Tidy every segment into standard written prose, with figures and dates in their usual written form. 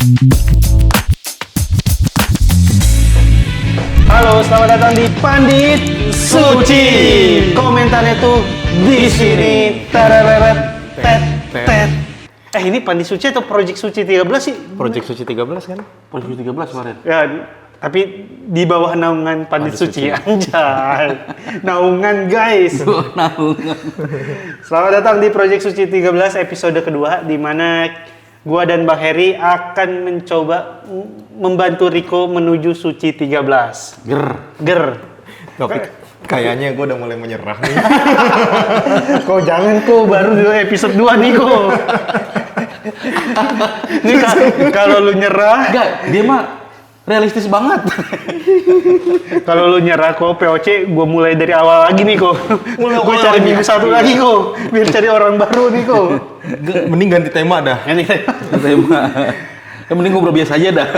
Halo, selamat datang di Pandit Suci. Komentarnya tuh di sini. Tereret, tet, tet. Ini Pandit Suci atau Project Suci 13 sih? Project Suci 13 kan? Project Suci 13 kemarin. Ya, tapi di bawah naungan Pandit Suci. Anjay. Naungan, guys. Naungan. Selamat datang di Project Suci 13 episode kedua, di mana gua dan Bang Heri akan mencoba membantu Riko menuju Suci 13. Ger. Tapi kayaknya gue udah mulai menyerah nih. Kok jangan kok, baru di episode 2 nih kok. Nih kalau lu nyerah, Enggak, dia mah realistis banget. kalau lu nyerah kok POC, gue mulai dari awal lagi nih kok. Gue cari minggu satu lagi kok, biar cari orang baru nih kok. Mending ganti tema dah. Ganti tema. Mending ngobrol biasa aja dah.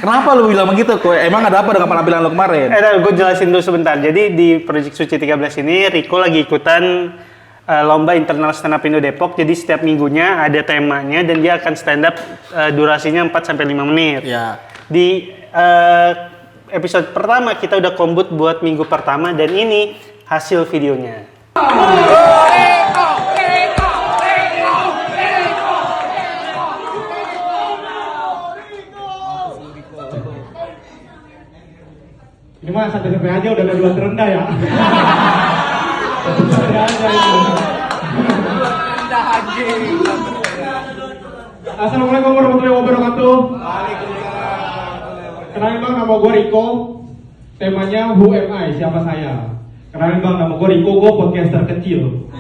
Kenapa lu bilang begitu? Emang ada apa dengan penampilan lu kemarin? Gue jelasin dulu sebentar. Jadi di Project Suci 13 ini, Riko lagi ikutan lomba internal stand up Indo Depok. Jadi setiap minggunya ada temanya dan dia akan stand up durasinya 4-5 menit. Ya. Di episode pertama kita udah kombut buat minggu pertama dan ini hasil videonya. Ini mah sampai aja udah ada 2 terendah ya. Sampai aja itu. Assalamualaikum warahmatullahi wabarakatuh. Kenalin bang, nama gue Riko. Temanya Who Am I? Siapa saya? Kenalin bang, nama gue Riko. Gue podcaster kecil.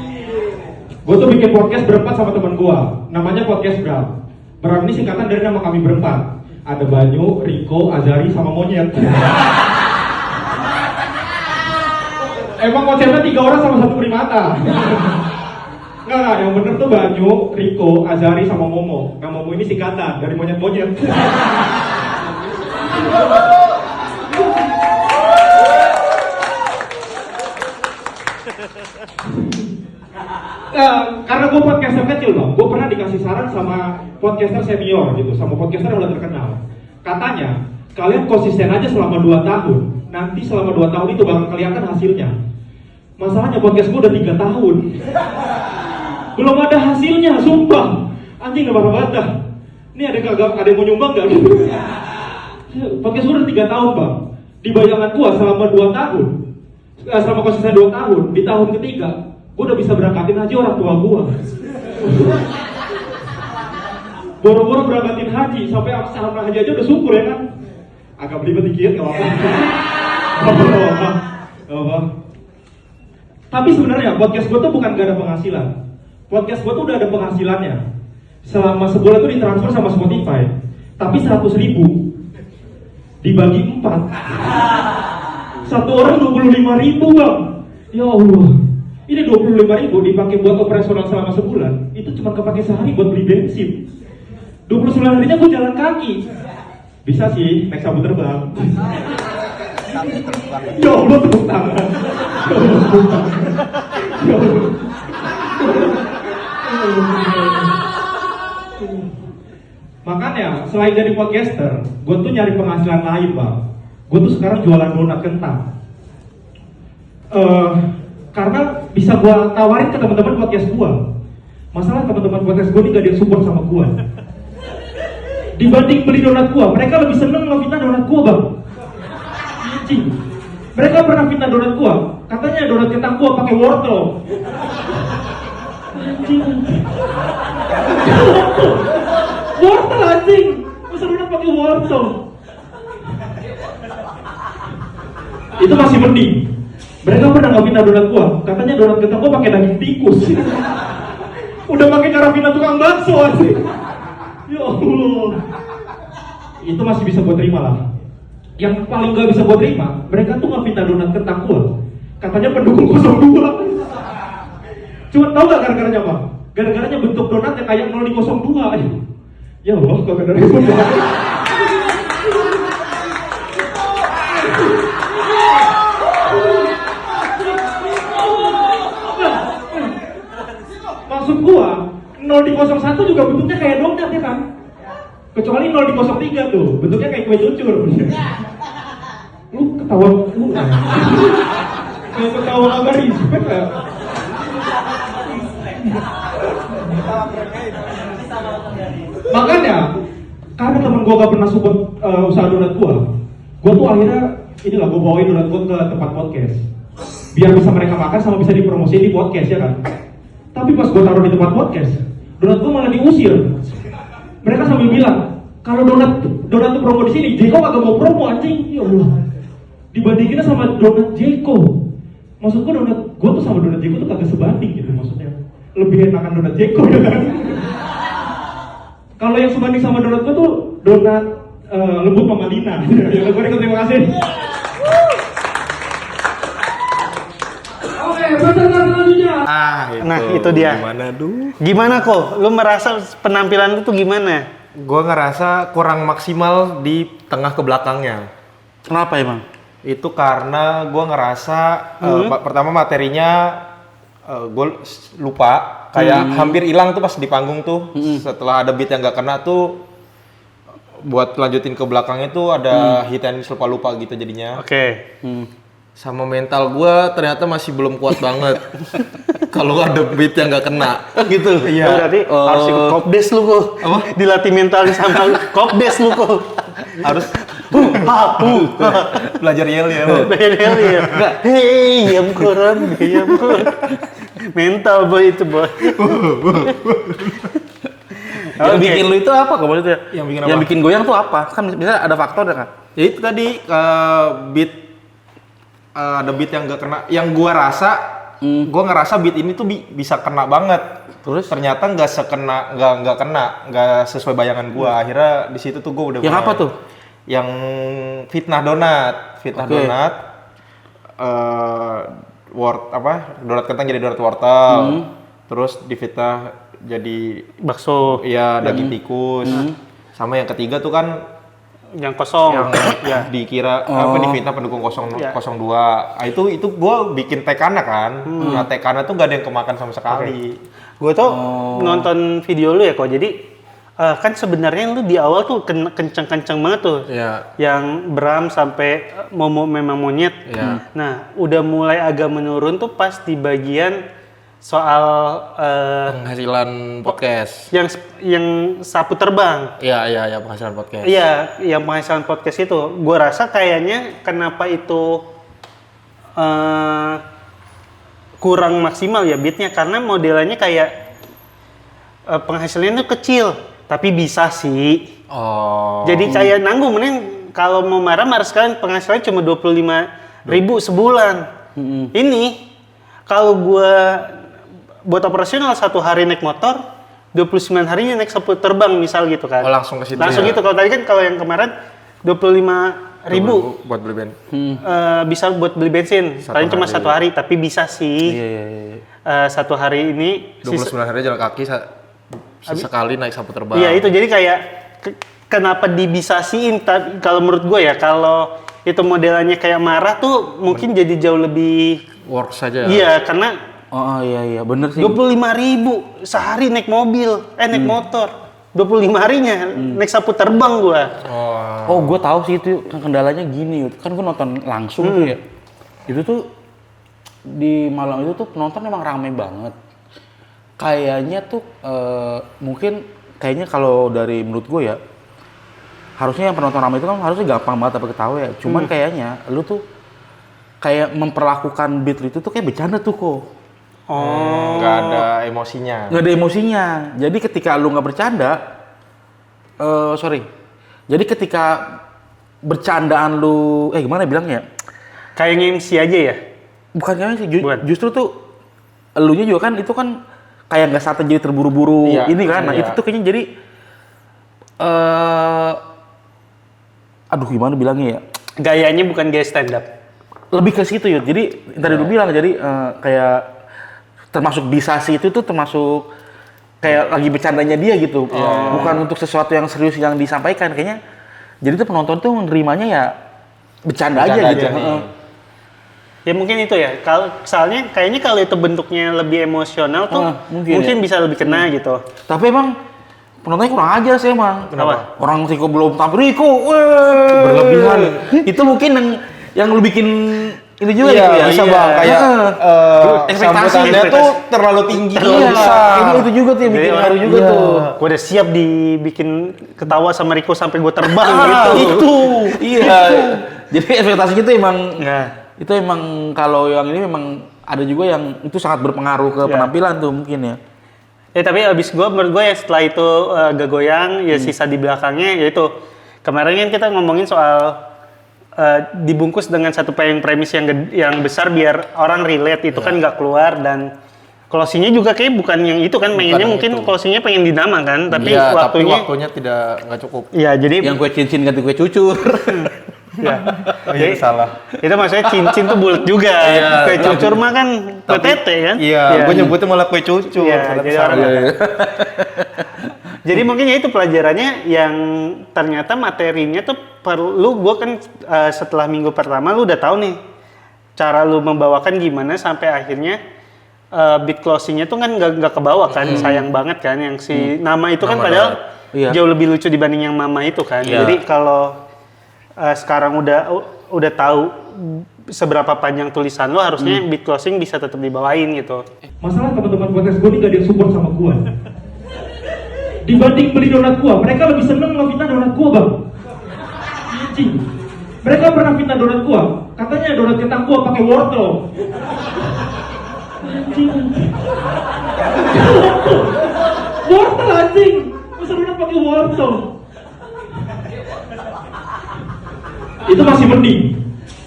Gue tuh bikin podcast berempat sama teman gue. Namanya Podcast Bram. Bram ini singkatan dari nama kami berempat. Ada Banyu, Riko, Azari, sama Monyet. Emang konsepnya 3 orang sama 1 primata. Enggak, yang bener tuh Banyu, Riko, Azari, sama Momo. Nah, Momo ini singkatan dari monyet-monyet. Nah, karena gue podcaster kecil bang, gue pernah dikasih saran sama podcaster senior gitu, sama podcaster yang udah terkenal. Katanya, kalian konsisten aja selama 2 tahun. Nanti selama 2 tahun itu bakal kelihatan hasilnya. Masalahnya podcast gue udah 3 tahun. Belum ada hasilnya, sumpah. Anjing gak banget dah. Ini ada yang mau nyumbang gak? Podcast gue udah 3 tahun bang. Di bayangan gue selama 2 tahun, selama konsisten 2 tahun, di tahun ketiga gue udah bisa berangkatin haji orang tua gue. Boro-boro berangkatin haji, sampai salam haji aja udah syukur ya kan. Agak belibet dikit, gak apa-apa. Tapi sebenarnya podcast gue tuh bukan gak ada penghasilan. Podcast gue tuh udah ada penghasilannya. Selama sebulan tuh ditransfer sama Spotify. Tapi 100.000 dibagi 4. Satu orang 25.000 bang. Ya Allah. Ini 25.000 dipakai buat operasional selama sebulan. Itu cuma kepake sehari buat beli bensin. 29 harinya gue jalan kaki. Bisa sih, naik sabu terbang. Ya Allah, tepuk tangan. Ya Allah, tepuk tangan. Ya Allah. Makanya, selain jadi podcaster, gue tuh nyari penghasilan lain bang. Gue tuh sekarang jualan donat kentang. Karena bisa gue tawarin ke teman-teman podcast gue. Masalah teman-teman podcast gue ini gak ada yang support sama gue. Dibanding beli donat gue, mereka lebih seneng ngefitnah donat gue bang. Anjing. Mereka pernah fitnah donat gua, katanya donat kentang gua pakai wortel. Anjing. Wortel anjing. Masa donat pakai wortel? Itu masih mending. Mereka pernah nggak fitnah donat gua, katanya donat kentang gua pakai daging tikus. Udah pakai cara fitnah tukang bakso anjing. Ya Allah. Itu masih bisa gua terima lah. Yang paling gak bisa gue terima, mereka tuh ngefitnah donat kentang gue. Katanya pendukung 02. Cuma tau gak gara-garanya apa? Gara-garanya bentuk donatnya kayak 0 di 02. Ya Allah, kok gara-gara itu. Maksud gue, 0 di 01 juga bentuknya kayak donat ya kan? Kecuali 0 di 03 tuh, bentuknya kayak kue cucur. Lu ketawa lu. Kalau ketawa agak respect ya. Makanya, karena temen gue gak pernah support usaha donat gue tuh akhirnya inilah gue bawain donat gue ke tempat podcast. Biar bisa mereka makan sama bisa dipromosiin di podcast ya kan. Tapi pas gue taruh di tempat podcast, donat gue malah diusir. Mereka sambil bilang, kalau donat tuh promo di sini, Jeko kagak mau promo anjing. Ya Allah. Dibandinginnya sama donat Jeko. Maksud gue donat gue tuh sama donat Jeko tuh kagak sebanding gitu maksudnya. Lebih enakan donat Jeko ya kan. Kalau yang sebanding sama donat gue tuh donat lembut Mama Lina. Ya gue terima kasih. Oke, pertanyaan selanjutnya. Nah, itu dia. Gimana Gimana kok? Lu merasa penampilan lu tuh gimana? Gue ngerasa kurang maksimal di tengah ke belakangnya. Kenapa emang? Itu karena gue ngerasa pertama materinya gue lupa, kayak hampir hilang tuh pas di panggung tuh. Setelah ada beat yang gak kena tuh, buat lanjutin ke belakangnya tuh ada hit and miss lupa-lupa gitu jadinya. Oke. Sama mental gue ternyata masih belum kuat banget. Kalau ada beat yang gak kena. Gitu. Iya. Berarti harus ikut kopdes lu kok. Apa? Dilatih mental sama lu. Kopdes lu kok. Harus belajar yel ya. Belajar ya. Hei, diam koran, diam kor. Mental boy itu boy. Yang bikin lu itu apa kok maksudnya? Yang bikin apa? Yang bikin goyang tuh apa? Kan misalnya ada faktor ya kan? Ya itu tadi beat ada beat yang gak kena. Yang gua rasa, gua ngerasa beat ini tuh bisa kena banget. Terus ternyata nggak kena, nggak sesuai bayangan gua. Akhirnya di situ tuh gua udah. yang apa tuh? Yang fitnah donat, donat. Donat kentang jadi donat wortel. Terus difitnah jadi Bakso ya daging tikus. Sama yang ketiga tuh kan yang kosong. yang dikira difitnah pendukung 02. Nah, itu gua bikin tekana kan. Nah, tekana tuh gak ada yang kemakan sama sekali. Gue tuh nonton video lu ya kok. Jadi kan sebenarnya lu di awal tuh kenceng-kenceng banget tuh. Iya. Yang Bram sampai memang monyet. Iya. Nah, udah mulai agak menurun tuh pas di bagian soal Penghasilan podcast. yang sapu terbang. Iya, penghasilan podcast. Iya, yang penghasilan podcast itu. Gue rasa kayaknya kenapa itu kurang maksimal ya beatnya, karena modelannya kayak penghasilannya tuh kecil, tapi bisa sih. Oh. Jadi kayak nanggung, mending kalau mau marah sekalian penghasilannya cuma 25.000 sebulan. Ini kalau gue buat operasional 1 hari naik motor, 29 harinya naik sapu terbang misal gitu kan. Oh, langsung ke situ. Langsung ya? gitu. Kalau tadi kan kalau yang kemarin 25.000 buat beli bensin. bisa buat beli bensin. Paling cuma 1 hari, tapi bisa sih. Iya. 1 hari ini 29 hari jalan kaki sesekali naik sapu terbang. Iya itu, jadi kayak kenapa dibisasiin? Kalau menurut gue ya, kalau itu modelannya kayak marah tuh mungkin jadi jauh lebih work saja. Iya, karena Oh iya bener sih. 25.000 sehari naik mobil, naik motor. 25 harinya naik sapu terbang gua. Oh, gue tahu sih itu kendalanya gini. Kan gue nonton langsung tuh ya. Itu tuh di Malang itu tuh penonton emang rame banget. Kayaknya tuh mungkin kayaknya kalau dari menurut gue ya, harusnya yang penonton rame itu kan harusnya gampang banget apa ketawa ya. Cuman kayaknya lu tuh kayak memperlakukan beat itu tuh kayak bercanda tuh kok. Nggak ada emosinya. Nggak ada emosinya. Jadi ketika lu nggak bercanda, Jadi ketika bercandaan lu, gimana bilangnya? Kayak nge-MC aja ya? Bukan kayaknya sih, Bukan. justru tuh elunya juga kan itu kan kayak nggak saat jadi terburu-buru ini kan. Nah itu tuh kayaknya jadi, aduh gimana bilangnya ya? Gayanya bukan gaya stand up. Lebih ke situ ya. Jadi tadi lu bilang jadi kayak termasuk disasi itu tuh termasuk kayak lagi bercandanya dia gitu. Bukan untuk sesuatu yang serius yang disampaikan kayaknya. Jadi tuh penonton tuh menerimanya ya bercanda aja gitu. Ya mungkin itu ya. Kalau soalnya kayaknya kalau itu bentuknya lebih emosional tuh mungkin bisa lebih kena gitu. Tapi emang penontonnya kurang ajar sih emang. Kenapa? Orang Riko belum tampil Riko, berlebihan. Itu mungkin yang lu bikin itu juga Iya, gitu ya. bisa bang, kayak sambutannya ekspektasi. tuh terlalu tinggi, terlalu Iya, besar. itu juga tuh yang bikin Jadi ngaruh juga iya. tuh. Gue udah siap dibikin ketawa sama Riko sampai gue terbang gitu. Itu. Iya. Jadi ekspektasi itu emang Nah, itu emang kalau yang ini memang ada juga yang itu sangat berpengaruh ke penampilan tuh mungkin ya. tapi abis menurut gue ya setelah itu gak goyang, ya sisa di belakangnya yaitu kemarin kan kita ngomongin soal dibungkus dengan satu payung premis yang besar biar orang relate itu kan nggak keluar dan closingnya juga kayak bukan yang itu kan pengennya yang mungkin itu. closingnya pengen dinama kan tapi Iya, tapi waktunya waktunya nggak cukup. ya jadi Yang kue cincin ganti kue cucur. ya, Oh iya, salah. itu maksudnya cincin tuh bulat juga Iya, kue cucur mah kan kue tete kan Iya, gue nyebutnya malah kue cucur. Iya, ternyata jadi salah. Jadi mungkin ya itu pelajarannya yang ternyata materinya tuh perlu gue kan setelah minggu pertama lu udah tahu nih cara lu membawakan gimana sampai akhirnya beat closingnya tuh kan nggak kebawa kan sayang banget kan yang si nama itu kan Nama padahal Iya. jauh lebih lucu dibanding yang mama itu kan. Iya. Jadi kalau sekarang udah tahu seberapa panjang tulisan lu harusnya beat closing bisa tetap dibawain gitu. Masalah teman-teman podcast gue nih gak ada yang support sama gue. Dibanding beli donat gue, mereka lebih seneng ngefitnah donat gue bang. Anjing. Mereka pernah fitnah donat gue, katanya donat kentang gue pakai wortel. Anjing. Wortel anjing. Masa donat pakai wortel? Itu masih mending.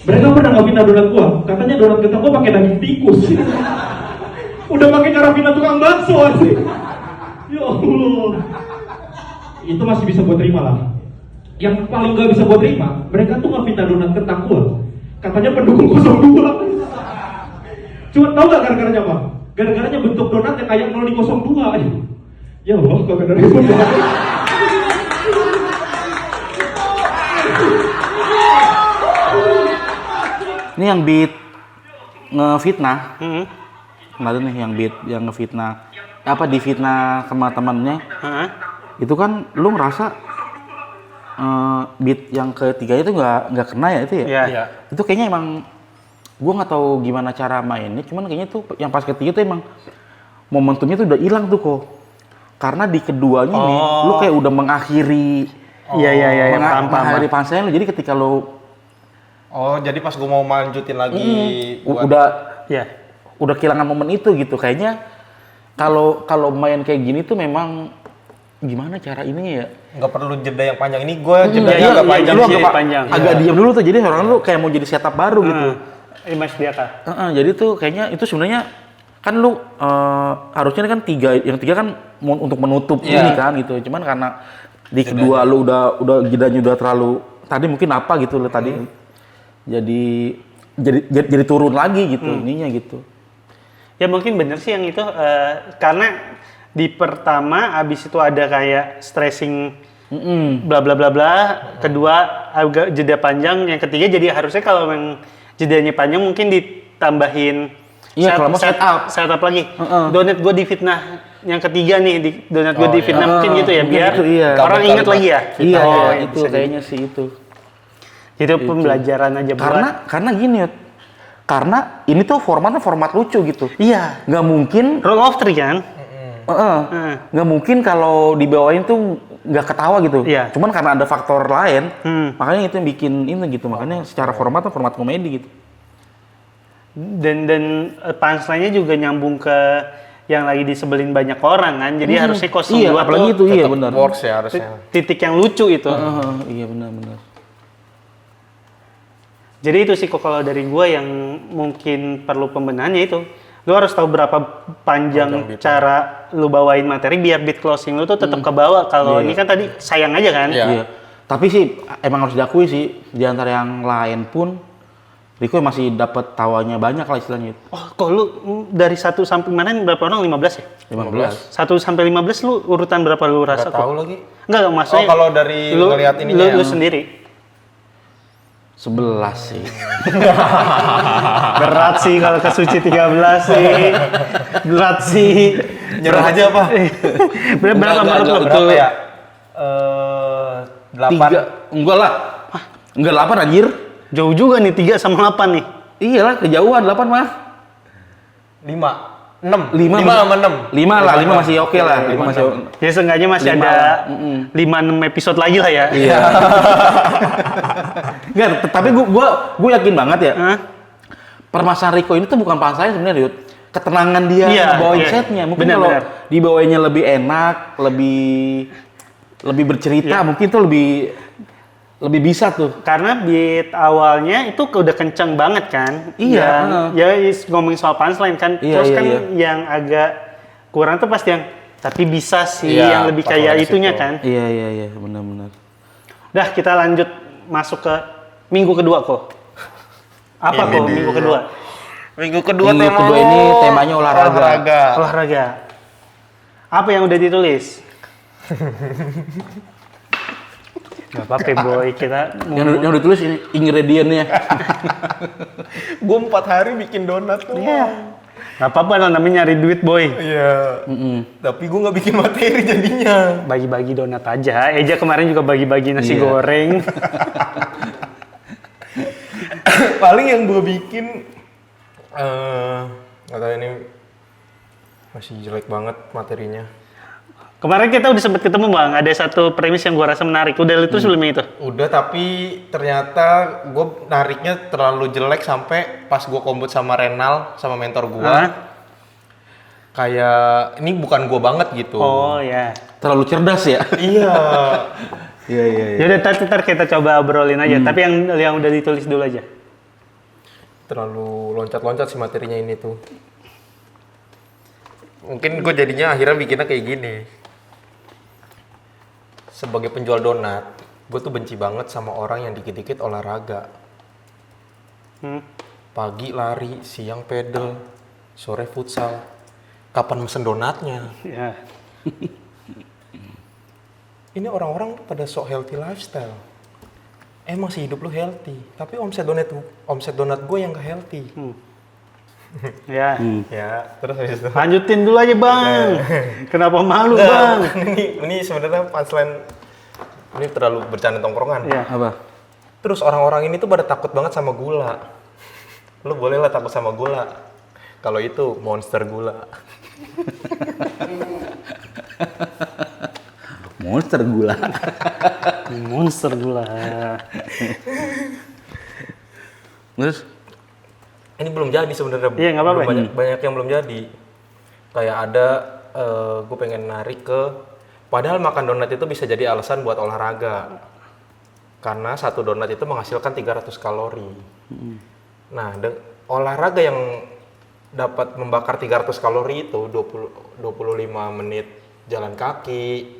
Mereka pernah ngefitnah donat gue, katanya donat kentang gue pakai daging tikus. Udah pakai cara fitnah tukang bakso anjing. Ya Allah. Itu masih bisa gue terima lah. Yang paling gak bisa gue terima, mereka tuh ngefitnah donat kentang gue. Katanya pendukung 02. Cuma tau gak gara-garanya apa? Gara-garanya bentuk donatnya kayak 002 aja. Ya Allah, kagak dari itu. Ini yang beat ngefitnah. Hmm. Kemarin nih yang beat yang ngefitnah. Apa difitnah sama temannya? Heeh. Itu kan lu ngerasa beat yang ketiga itu nggak kena ya itu ya? Iya. Iya. Itu kayaknya emang gua nggak tahu gimana cara mainnya, cuman kayaknya tuh yang pas ketiga tuh emang momentumnya tuh udah hilang tuh kok. Karena di keduanya nih lu kayak udah mengakhiri Iya, paham. mengakhiri punchline lu. Jadi ketika lu Oh, jadi pas gue mau lanjutin lagi buat Iya. udah kehilangan momen itu gitu. Kayaknya kalau main kayak gini tuh memang gimana cara ini ya? nggak perlu jeda yang panjang. Ini gue jedanya iya, agak iya, panjang lu sih. agak panjang. Agak diam dulu tuh. Jadi orang lu kayak mau jadi setup baru gitu. Mas Diaka. Jadi tuh kayaknya itu sebenarnya kan lu harusnya kan yang tiga kan untuk menutup Iya. ini kan gitu. Cuman karena di kedua lu udah jedanya udah terlalu tadi mungkin apa gitu lu tadi. Jadi turun lagi gitu ininya gitu. Ya mungkin bener sih yang itu karena di pertama abis itu ada kayak stressing bla bla bla bla, kedua agak jeda panjang, yang ketiga jadi harusnya kalau memang jedanya panjang mungkin ditambahin Iya, kalau mau setup lagi. Donat gue difitnah yang ketiga nih, donat gue difitnah mungkin gitu ya, mungkin biar gitu, iya. orang Betul, ingat betul. lagi ya. Iya, Oh, itu bisa kayaknya sih itu. jadi pembelajaran aja buat. Karena gini Yud. Karena ini tuh formatnya format lucu gitu. Iya, Nggak mungkin rule of three kan. nggak mungkin kalau dibawain tuh nggak ketawa gitu. Iya. Cuman karena ada faktor lain, makanya itu yang bikin ini gitu. Makanya secara formatnya format komedi gitu. Dan punchline-nya juga nyambung ke yang lagi disebelin banyak orang kan. Jadi harusnya 02 Iya, apalagi itu tuh iya Tetap benar. works ya harusnya. titik yang lucu itu. Iya benar. Jadi itu sih kok kalau dari gua yang mungkin perlu pembenahannya itu. Lu harus tahu berapa panjang cara lu bawain materi biar beat closing lu tuh tetap kebawa. Kalau ini kan tadi sayang aja kan. Iya. Iya. Tapi sih emang harus diakui sih di antara yang lain pun Riko masih dapat tawanya banyak lah istilahnya. Oh, kok lu dari 1 sampai mana berapa orang? 15 ya? 15. 1 sampai 15 lu urutan berapa lu rasa? Nggak tahu lagi. Enggak, maksudnya. Oh, kalau dari ngeliat ininya lu ya. sendiri. 11 sih. Berat sih kalau ke Suci 13 sih. Berat sih. Nyerah aja apa? Berapa menurut lo? Berapa ya? 8. Enggak lah. Enggak 8 anjir. Jauh juga nih 3 sama 8 nih. Iyalah kejauhan 8 mah. 5. 6. 5 sama 6. 5 lah, 5 masih oke lah. 5 masih oke. Ya seenggaknya masih 5 ada lah. 5-6 episode lagi lah ya. Iya. Enggak, tapi gua yakin banget ya. Hah? Permasalahan Rico ini tuh bukan pasalnya sebenarnya, Yud. Ketenangan dia Iya, bawain iya. setnya. Mungkin Benar, kalau benar. dibawainya lebih enak, lebih bercerita, Iya. mungkin tuh lebih bisa tuh. Karena beat awalnya itu udah kenceng banget kan. Iya, Ya ngomongin soal punchline kan. Iya, Terus iya, kan iya. yang agak kurang tuh pasti yang tapi bisa sih Iya, yang lebih pas kayak awal itunya situ. kan. Iya, benar-benar. Udah kita lanjut masuk ke minggu kedua kok. Apa Ini kok dia. minggu kedua? Minggu kedua Minggu tema kedua lo ini temanya olahraga. Olahraga. Apa yang udah ditulis? Gak apa-apa boy, kita Yang udah tulis ini ingredientnya. Gue 4 hari bikin donat tuh. Iya. Gak apa-apa lah, namanya nyari duit boy. Iya. Tapi gue nggak bikin materi jadinya. Bagi-bagi donat aja. Eja kemarin juga bagi-bagi nasi Iya. goreng. Paling yang gue bikin nggak tahu ini masih jelek banget materinya. Kemarin kita udah sempet ketemu bang, ada satu premis yang gua rasa menarik. Udah itu sebelumnya itu? Udah, tapi ternyata gue nariknya terlalu jelek sampai pas gue kombut sama Renal sama mentor gue. Hah? Kayak ini bukan gue banget gitu. Oh ya. Terlalu cerdas ya. Iya. Iya. Yaudah ntar kita coba obrolin aja. Tapi yang udah ditulis dulu aja. Terlalu loncat-loncat sih materinya ini tuh. Mungkin gue jadinya akhirnya bikinnya kayak gini. Sebagai penjual donat, gue tuh benci banget sama orang yang dikit-dikit olahraga. Pagi lari, siang pedal, sore futsal. Kapan mesen donatnya? Ya. Ini orang-orang pada sok healthy lifestyle. Emang sih hidup lu healthy, tapi omset donat gue yang gak healthy. Ya. Ya, terus habis itu. Lanjutin dulu aja bang. Kenapa malu bang? ini sebenarnya punchline ini terlalu bercanda tongkrongan. Iya. Apa? Terus orang-orang ini tuh pada takut banget sama gula. Lu boleh lah takut sama gula. Kalau itu monster gula. Monster gula. Monster gula. Terus? Ini belum jadi sebenarnya. Iya, nggak apa-apa. Belum banyak yang belum jadi. Kayak ada gue pengen narik ke padahal makan donat itu bisa jadi alasan buat olahraga. Karena satu donat itu menghasilkan 300 kalori. Nah, olahraga yang dapat membakar 300 kalori itu 25 menit jalan kaki,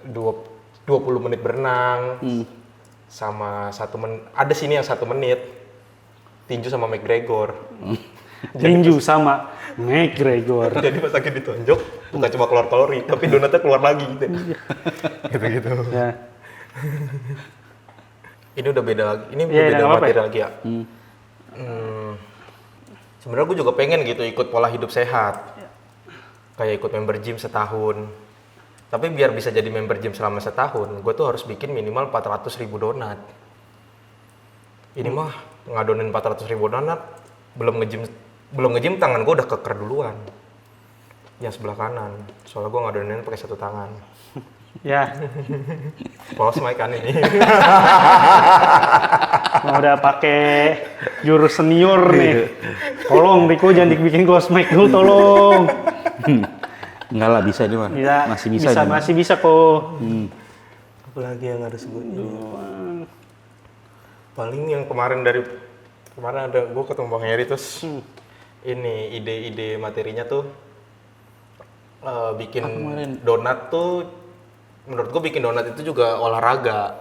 20 menit berenang, sama ada sini yang 1 menit tinju sama McGregor. Tinju sama McGregor. Jadi pas lagi ditonjok bukan cuma keluar kalori, tapi donatnya keluar lagi gitu. Gitu-gitu. Ya. Ini udah beda lagi. Ini Iya, beda nggak apa-apa materi ya? lagi ya. Sebenarnya gue juga pengen gitu ikut pola hidup sehat. Kayak ikut member gym setahun. Tapi biar bisa jadi member gym selama setahun, gue tuh harus bikin minimal 400.000 donat. Ini mah ngadonin 400.000 donat, belum nge-gym tangan gue udah keker duluan. Yang sebelah kanan. Soalnya gue ngadonin pakai 1 tangan. Ya. Close mic kan ini. Mau udah pakai jurus senior nih. Tolong Riko jangan dibikin close mic dulu tolong. Enggak lah, bisa ini mah. Ya, Masih bisa ini mah. masih bisa kok. Apalagi yang harus gue paling yang kemarin ada gue ketemu Bang Heri terus ini ide-ide materinya tuh bikin donat tuh menurut gue bikin donat itu juga olahraga.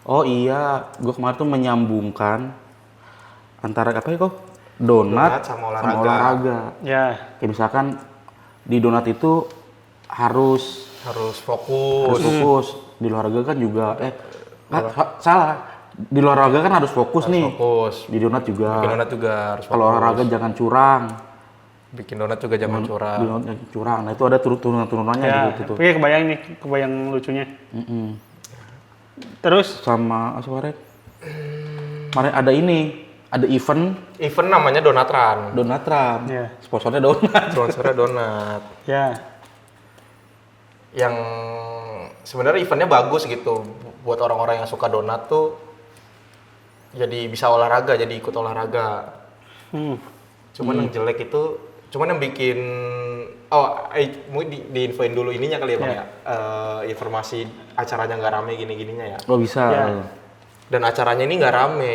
Oh iya, gue kemarin tuh menyambungkan antara apa ya kok? Donat Sama olahraga. Ya. Kayak misalkan di donat itu harus Harus Harus fokus. fokus. Di olahraga kan juga salah. Di olahraga kan harus fokus Harus nih. fokus. Di donat juga. Bikin donat juga harus fokus. Kalau olahraga jangan curang. Bikin donat juga jangan Di curang. donat jangan curang. Nah itu ada turunan-turunannya Ya, gitu tuh. tapi kebayang nih, kebayang lucunya. Terus Sama kemarin ada ini, ada event Event namanya Donat Run. Donatram. Iya. Sponsornya donat. Sponsornya donat. ya, Yang sebenarnya eventnya bagus gitu buat orang-orang yang suka donat tuh, jadi bisa olahraga, jadi ikut olahraga. Cuman yang jelek itu, cuman yang bikin mungkin diinfoin dulu ininya kali ya Bang ya. Informasi acaranya nggak rame gini-gininya ya. Oh bisa. Ya. Dan acaranya ini nggak rame.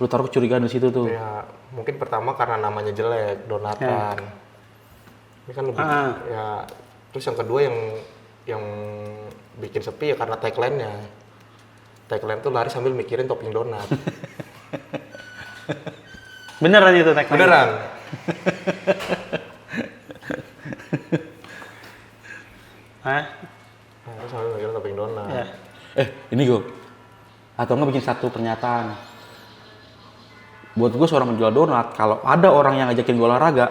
Lu taruh kecurigaan di situ tuh. Ya mungkin pertama karena namanya jelek, donatan. Ini kan lebih ya. Terus yang kedua yang bikin sepi ya karena tagline-nya. Tagline tuh lari sambil mikirin topping donat. beneran itu tagline. Beneran. Hah? Terus sambil mikirin topping donat. Ya. Ini gue. Atau nggak bikin satu pernyataan. Buat gue seorang penjual donat, kalau ada orang yang ngajakin gue olahraga,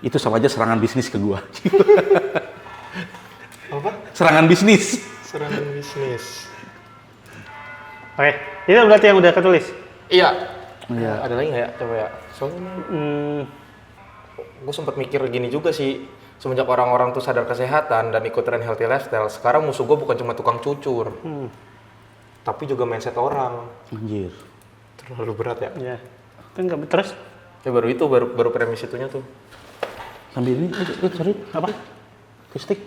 itu sama aja serangan bisnis ke gue. Apa? Serangan bisnis. Serangan bisnis. Oke, itu berarti yang udah ketulis. Iya. Iya. Ada lagi nggak ya? Coba ya. Soalnya gue sempat mikir gini juga sih. Semenjak orang-orang tuh sadar kesehatan dan ikut tren healthy lifestyle, sekarang musuh gue bukan cuma tukang cucur, tapi juga mindset orang. Anjir. Terlalu berat ya. Ya. Itu enggak terus Ya baru premis itunya tuh. Sambil ini, sorry. apa? Akustik.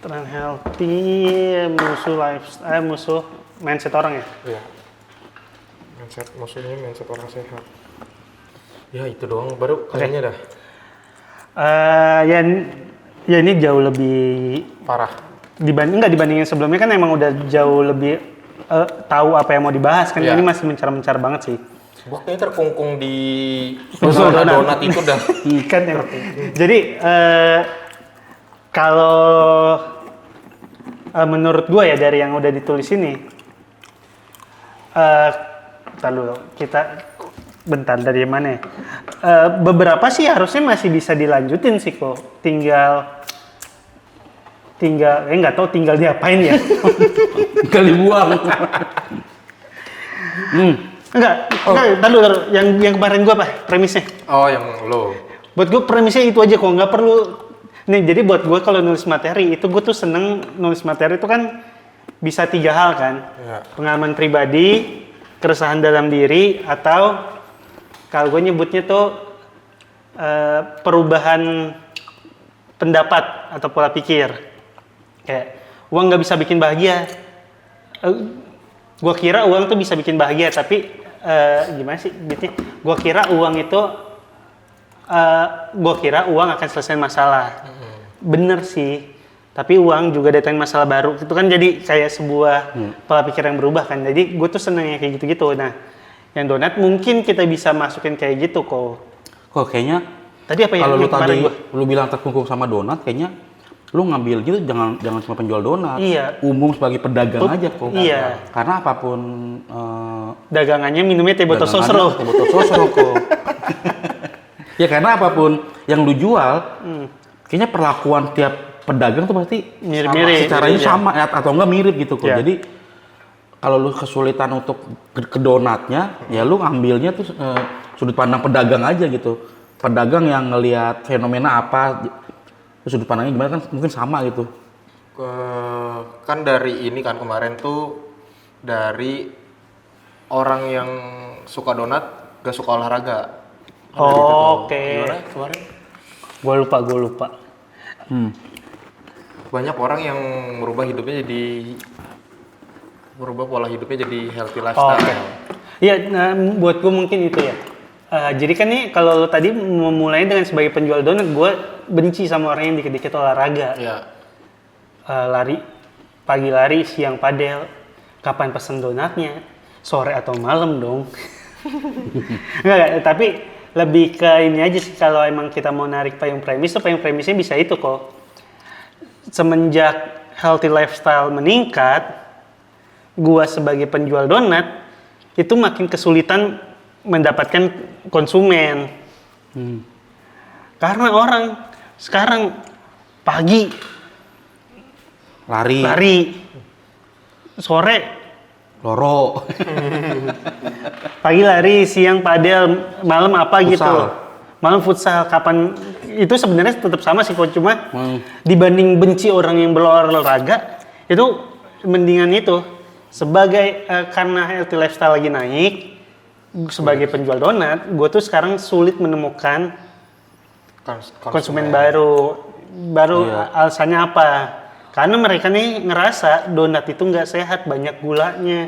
Trend healthy, musuh mindset orang ya. Iya. Maksudnya mindset orang sehat. Ya itu doang baru kayaknya dah. Ya ini jauh lebih Parah. dibandingin sebelumnya kan emang udah jauh lebih tahu apa yang mau dibahas kan. Iya. Ini masih mencar-mencar banget sih. Gua kayaknya terkungkung di Musuh donat itu dah. Kan ya. Jadi kalau menurut gue ya dari yang udah ditulis ini, bentar dari mana ya? Beberapa sih harusnya masih bisa dilanjutin sih kok. Tinggal nggak tahu tinggal diapain ya. Kali buang. Enggak, taruh. Yang kemarin gue apa premisnya? Oh yang lo. Buat gue premisnya itu aja kok, nggak perlu. Nih jadi buat gue kalau nulis materi itu gue tuh seneng nulis materi itu kan bisa 3 hal kan. Ya. Pengalaman pribadi, keresahan dalam diri, atau kalau gue nyebutnya tuh perubahan pendapat atau pola pikir. Kayak uang nggak bisa bikin bahagia. Gue kira uang tuh bisa bikin bahagia, tapi gimana sih gitu? Gue kira uang akan selesai masalah. Bener sih, tapi uang juga datangin masalah baru. Itu kan jadi kayak sebuah pola pikir yang berubah kan. Jadi gue tuh seneng yang kayak gitu-gitu. Nah, yang donat mungkin kita bisa masukin kayak gitu kok. Kok kayaknya Tadi apa kalau lu yang kemarin tadi gua? lu bilang terkungkung sama donat, kayaknya lu ngambil gitu jangan cuma penjual donat. Iya. Umum sebagai pedagang aja kok. Iya. Karena apapun Dagangannya minumnya teh botol dagangannya sosro. botol sosro kok. Ya karena apapun yang lu jual, kayaknya perlakuan tiap pedagang tuh pasti Mirip-mirip. secaranya Iya. sama atau enggak mirip gitu kok. Iya. Jadi kalau lu kesulitan untuk ke donatnya, ya lu ngambilnya tuh sudut pandang pedagang aja gitu. Pedagang yang ngelihat fenomena apa, sudut pandangnya gimana kan mungkin sama gitu. Kan dari ini kan kemarin tuh dari orang yang suka donat gak suka olahraga. Oke. Gimana kemarin? Gue lupa. Banyak orang yang merubah pola hidupnya jadi healthy lifestyle. Oke. Iya, nah, buat gue mungkin itu ya. Jadi kan nih kalau lo tadi memulai dengan sebagai penjual donat, gue benci sama orang yang dikit-dikit olahraga. Iya. Pagi lari, siang padel. Kapan pesen donatnya? Sore atau malam dong. Enggak, tapi lebih ke ini aja sih, kalau emang kita mau narik payung premis tuh payung premisnya bisa itu kok. Semenjak healthy lifestyle meningkat, gua sebagai penjual donat itu makin kesulitan mendapatkan konsumen. Karena orang sekarang pagi lari, sore loro. pagi lari, siang padel, malam apa Futsal. gitu. Malam futsal. Kapan itu sebenarnya tetap sama sih kok, cuma dibanding benci orang yang berolahraga, itu mendingan itu sebagai karena healthy lifestyle lagi naik, sebagai penjual donat, gue tuh sekarang sulit menemukan konsumen baru. Iya. Alasannya apa? Karena mereka nih ngerasa donat itu nggak sehat, banyak gulanya.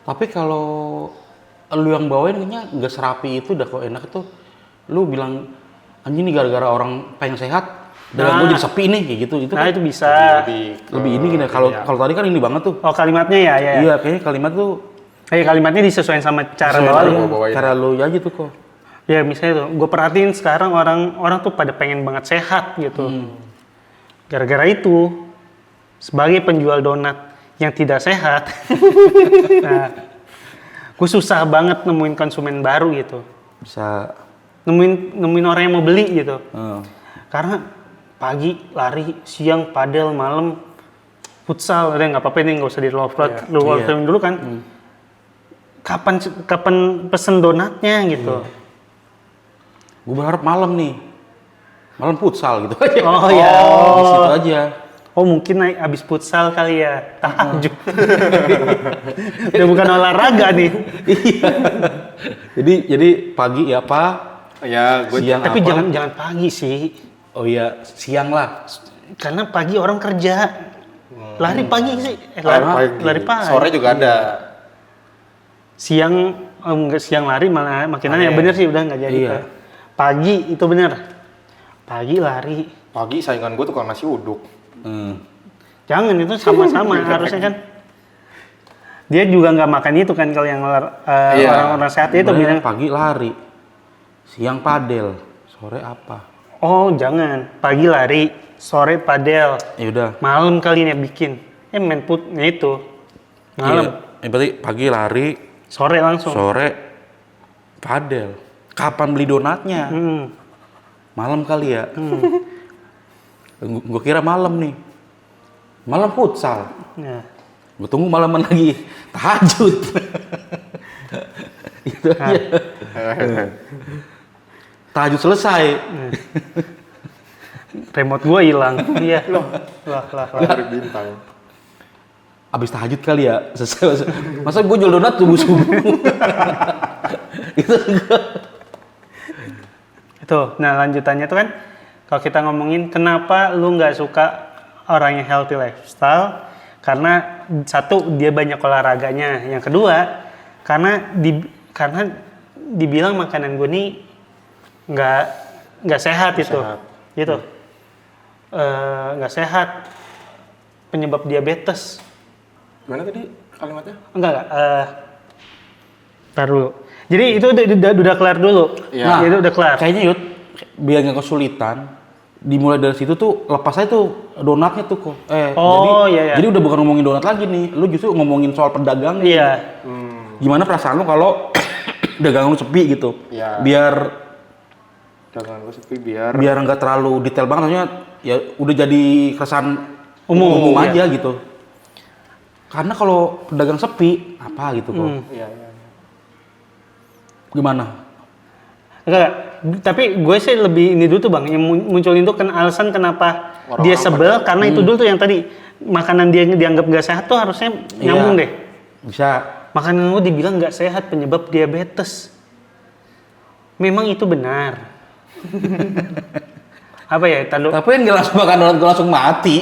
Tapi kalau lu yang bawain kayaknya nggak serapi itu, udah kok enak itu. Lu bilang anjing nih gara-gara orang pengen sehat, dagang gue jadi sepi nih kayak gitu. Itu Nah kan itu bisa. lebih ini gini. Kalau tadi kan ini banget tuh. Oh kalimatnya ya. Iya, kayaknya kalimat tuh Kalimatnya disesuaikan sama cara bawa lu. bawain. cara lu aja tuh kok. Ya misalnya tuh, gue perhatiin sekarang orang tuh pada pengen banget sehat gitu. Gara-gara itu, sebagai penjual donat yang tidak sehat, nah, gue susah banget nemuin konsumen baru gitu. Bisa. Nemuin orang yang mau beli gitu. Karena Karena pagi lari, siang padel, malam futsal, udah nggak apa-apa nih, nggak usah di love dulu kan. Kapan pesen donatnya gitu. gue berharap malam nih, malam futsal gitu aja. Oh ya. Di situ aja. Oh mungkin naik abis futsal kali ya, tahajud. Udah bukan olahraga nih. Jadi pagi ya apa? Ya, gue Siang Tapi apa? jangan pagi sih, Oh iya, siang lah. karena pagi orang kerja. Lari pagi sih, lari pagi. Sore juga ada. Siang enggak, siang lari malah makin aneh. Bener sih, udah nggak jadi. Iya. Kak. Pagi itu bener. Pagi lari. Pagi saingan gue tukang nasi uduk. Jangan, itu sama-sama harusnya kan. Dia juga nggak makan itu kan, kalau yang orang-orang sehat itu Sebenarnya bilang. pagi lari, siang padel, sore apa? Oh jangan, pagi lari, sore padel, Ya udah. malam kali ini bikin. Main putnya itu. Malam, Iya. Berarti pagi lari, sore langsung. sore padel. Kapan beli donatnya? Malam kali ya. Gue kira malam nih. Malam futsal. Nah, Gue tunggu malaman lagi. Tahajud. Itu aja. Tahajud selesai. remote gua hilang. Iya. Lah. Dari bintang. Abis tahajud kali ya. Selesai. Masa gue jual donat subuh-subuh. Itu Itu. Nah lanjutannya tuh kan, kalau kita ngomongin kenapa lu nggak suka orang yang healthy lifestyle, karena satu dia banyak olahraganya, yang kedua karena dibilang makanan gue nih nggak sehat itu, gitu, nggak sehat, penyebab diabetes. Gimana tadi kalimatnya? Enggak. Ntar dulu. Jadi itu udah kelar dulu. Iya. Itu udah kelar. kayaknya Yud, biar nggak kesulitan, dimulai dari situ tuh lepas aja tuh donatnya tuh kok. Iya. Jadi udah bukan ngomongin donat lagi nih, lu justru ngomongin soal pedagang. Iya. Gimana perasaan lu kalau dagangan lu sepi gitu? Iya. Biar Dagangan gue sepi biar nggak terlalu detail banget, maksudnya ya udah jadi keresahan Umum, aja gitu. Karena kalau pedagang sepi apa gitu kok? Iya. Gimana? Enggak. Tapi gue sih lebih ini dulu tuh Bang, yang munculin tuh kan alasan kenapa dia sebel, karena itu dulu tuh yang tadi makanan dia dianggap nggak sehat tuh harusnya nyambung deh. Bisa. Makanan lu dibilang nggak sehat penyebab diabetes. Memang itu benar. Apa ya? Tapi kan nggak langsung makan donat, gue langsung mati.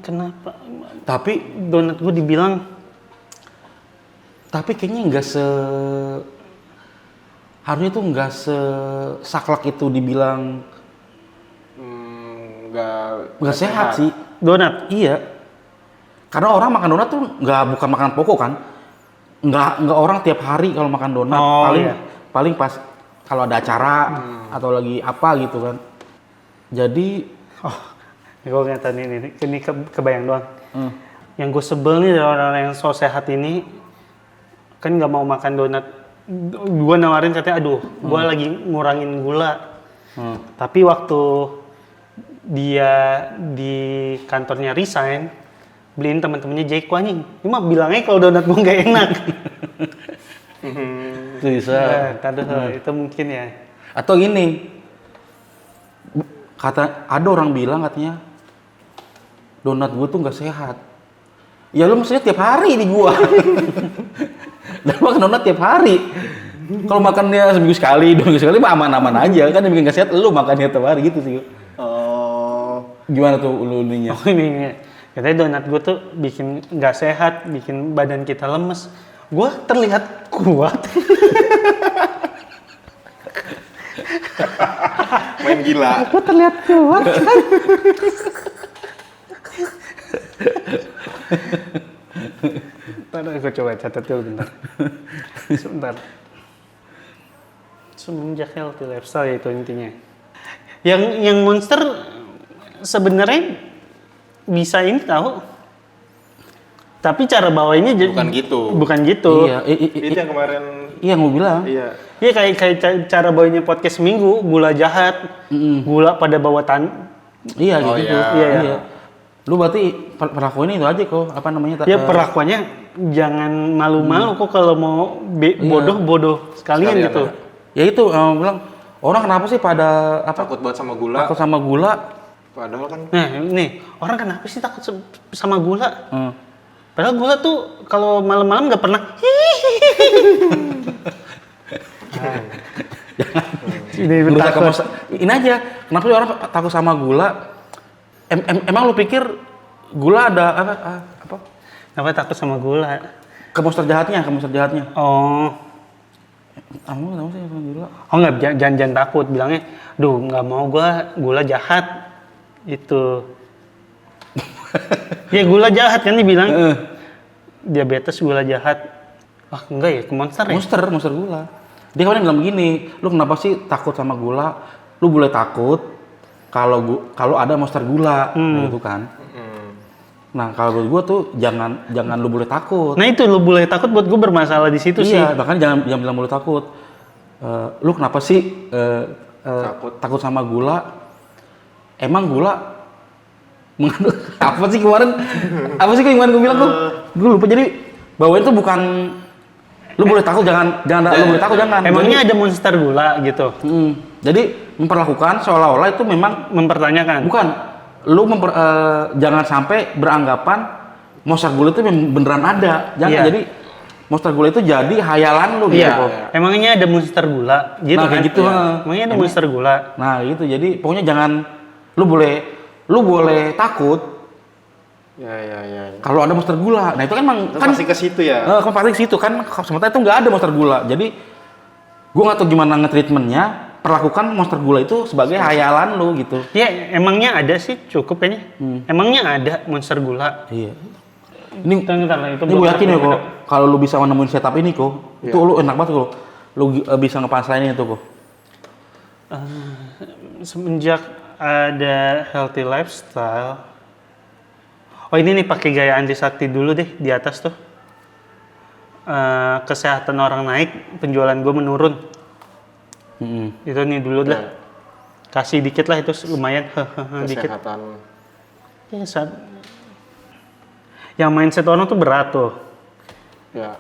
Kenapa? Tapi Donat gue dibilang kayaknya nggak harusnya tuh nggak saklek itu dibilang nggak sehat sih. donat. Iya. Karena orang makan donat tuh bukan makanan pokok kan. nggak orang tiap hari kalau makan donat. Oh, paling iya. paling pas kalau ada acara atau lagi apa gitu kan. Jadi Gue ngeliatin ini kebayang doang. Yang gue sebel nih dari orang-orang yang so sehat ini, kan nggak mau makan donat. Gue nawarin katanya, aduh, gue lagi ngurangin gula. Tapi waktu dia di kantornya resign, beliin teman-temannya Jeko anjing. Cuma bilangnya kalau donat gue nggak enak. itu bisa. Itu mungkin ya. Atau gini, ada orang bilang katanya donat gue tuh nggak sehat. Ya lu maksudnya tiap hari di gua. Dan makan donat tiap hari. Kalau makannya seminggu sekali, 2 minggu sekali mah aman-aman aja kan, yang bikin nggak sehat lu makannya tiap hari gitu sih. Oh. Gimana tuh ulunya? Oh ini katanya donat gue tuh bikin nggak sehat, bikin badan kita lemes. Gue terlihat kuat. Main gila. Gue terlihat kuat. Ntar gue coba catat dulu bentar. Sebentar. Semenjak healthy lifestyle itu intinya. Yang monster sebenarnya bisa ini tahu. Tapi cara bawainnya Bukan gitu. Bukan gitu. Iya, Itu yang kemarin. iya mau bilang. Iya. Iya kayak cara bawainnya podcast Minggu, gula jahat, gula pada bawa Iya Oh, gitu. iya. Iya. Lu berarti perlakuannya itu aja kok, apa namanya? ya perlakuannya jangan malu-malu kok kalau mau bodoh sekalian gitu. Ya itu bilang orang kenapa sih pada apa Takut banget sama gula. takut sama gula? Padahal kan Nah, nih, orang kenapa sih takut sama gula? Padahal gula tuh kalau malam-malam nggak pernah. Ini Berusaha takut. ini aja. Kenapa sih orang takut sama gula? Emang lu pikir gula ada apa? Kenapa takut sama gula? Ke monster jahatnya. Oh, Kamu tahu sih sama gula? oh nggak jangan takut. Bilangnya, duh nggak mau gula jahat. Itu. Ya gula jahat kan dibilang. Diabetes gula jahat. Ah enggak ya, ke monster ya? Monster gula. Dia kemarin bilang begini, lu kenapa sih takut sama gula? Lu boleh takut kalau ada monster gula, gitu kan. Nah, kalau buat gua tuh jangan lu boleh takut. Nah itu lu boleh takut buat gue bermasalah di situ sih. Iya, bahkan jangan bilang boleh takut. Lu kenapa sih takut sama gula? Emang gula mengandung apa sih kemarin? Apa sih kemarin gue bilang tuh? Gue lupa. Jadi bawain tuh bukan lu boleh takut jangan lu boleh takut jangan. Emangnya ada monster gula gitu? Jadi memperlakukan seolah-olah itu memang Mempertanyakan. bukan lu jangan sampai beranggapan monster gula itu beneran ada. Jangan. Iya. Jadi monster gula itu jadi hayalan lu gitu. Iya. Emangnya ada monster gula gitu Nah, kan? kayak gitu, Iya. Emangnya ada monster gula? Nah, gitu. Jadi pokoknya jangan lu boleh takut ya. kalau ada monster gula. Nah, itu kan emang Itu kan pasti ke situ ya. kan pasti ke situ kan, sementara itu nggak ada monster gula. Jadi gua nggak tahu gimana nge-treatmentnya, perlakukan monster gula itu sebagai hayalan lu gitu. Ya emangnya ada sih, cukup kayaknya. Emangnya ada monster gula? Iya. Ini Bentar, itu gue yakin ya kok, kalau lu bisa nemuin setup ini kok, itu lu enak banget kok. Lu bisa ngepaslain itu kok. Semenjak ada healthy lifestyle. Oh ini nih pakai gaya anti sakti dulu deh di atas tuh. Kesehatan orang naik, penjualan gue menurun. Itu nih dulu dah. Kasih dikit lah itu lumayan. Dikit. Kesehatan. Ya, yang mindset orang tuh berat tuh. Ya.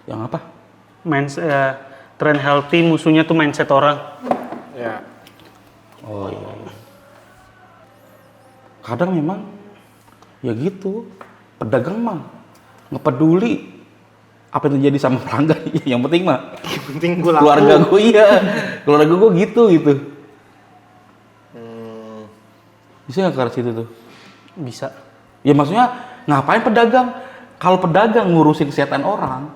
Yang apa? Trend healthy musuhnya tuh mindset orang. Ya. Oh iya. Kadang memang ya gitu. Pedagang mah nggak peduli apa yang terjadi sama pelanggan. Yang penting mah Yang penting gue laku. keluarga gue iya. Keluarga gue gitu. Bisa nggak ke arah situ tuh? Bisa. Ya maksudnya ngapain pedagang? Kalau pedagang ngurusin kesehatan orang,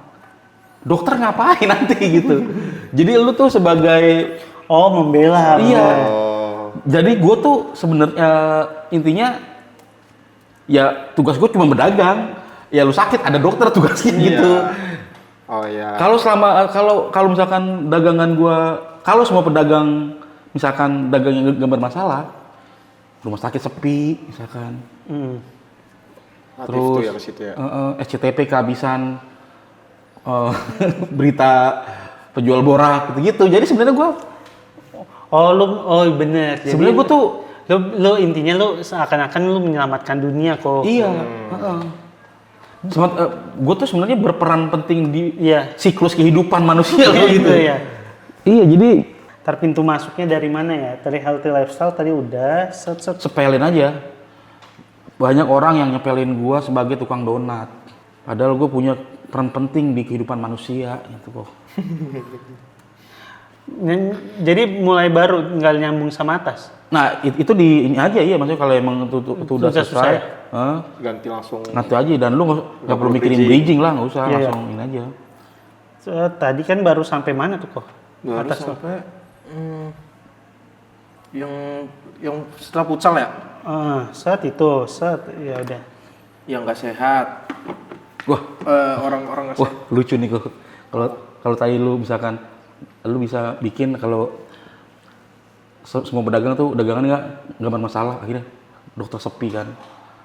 dokter ngapain nanti gitu? Jadi lu tuh sebagai Membela. iya. Oh. Jadi gue tuh sebenarnya intinya ya tugas gue cuma berdagang. ya lu sakit ada dokter tugasnya gitu. Oh iya. Kalau selama kalau misalkan dagangan gua, kalau semua pedagang misalkan dagangnya nggak bermasalah, rumah sakit sepi misalkan, Aktif terus tuh ya ke situ ya. SCTP kehabisan berita penjual borak gitu-gitu. Jadi sebenarnya gua Bener. Jadi sebenarnya gua tuh lu intinya lu seakan-akan lu menyelamatkan dunia kok. iya, gue tuh sebenarnya berperan penting di Iya. siklus kehidupan manusia loh gitu. ya. Iya, jadi Ntar pintu masuknya dari mana ya? Dari healthy lifestyle tadi udah set. sepelin aja. Banyak orang yang nyepelin gua sebagai tukang donat. Padahal gue punya peran penting di kehidupan manusia gitu kok. Jadi mulai baru nggak nyambung sama atas. Nah, itu di ini aja ya, maksudnya kalau emang itu udah Susah selesai, ya? Ganti langsung. nanti aja dan lu nggak perlu mikirin bridging lah, nggak usah langsung ini aja. Tadi kan baru sampai mana tuh kok? Baru Atas tuh. sampai yang setelah futsal ya, Set ya udah. yang nggak sehat. Wah, Orang-orang nggak wah sehat. lucu nih kok. Kalau tadi lu misalkan lu bisa bikin kalau semua pedagang tuh dagangan nggak bermasalah, akhirnya dokter sepi kan,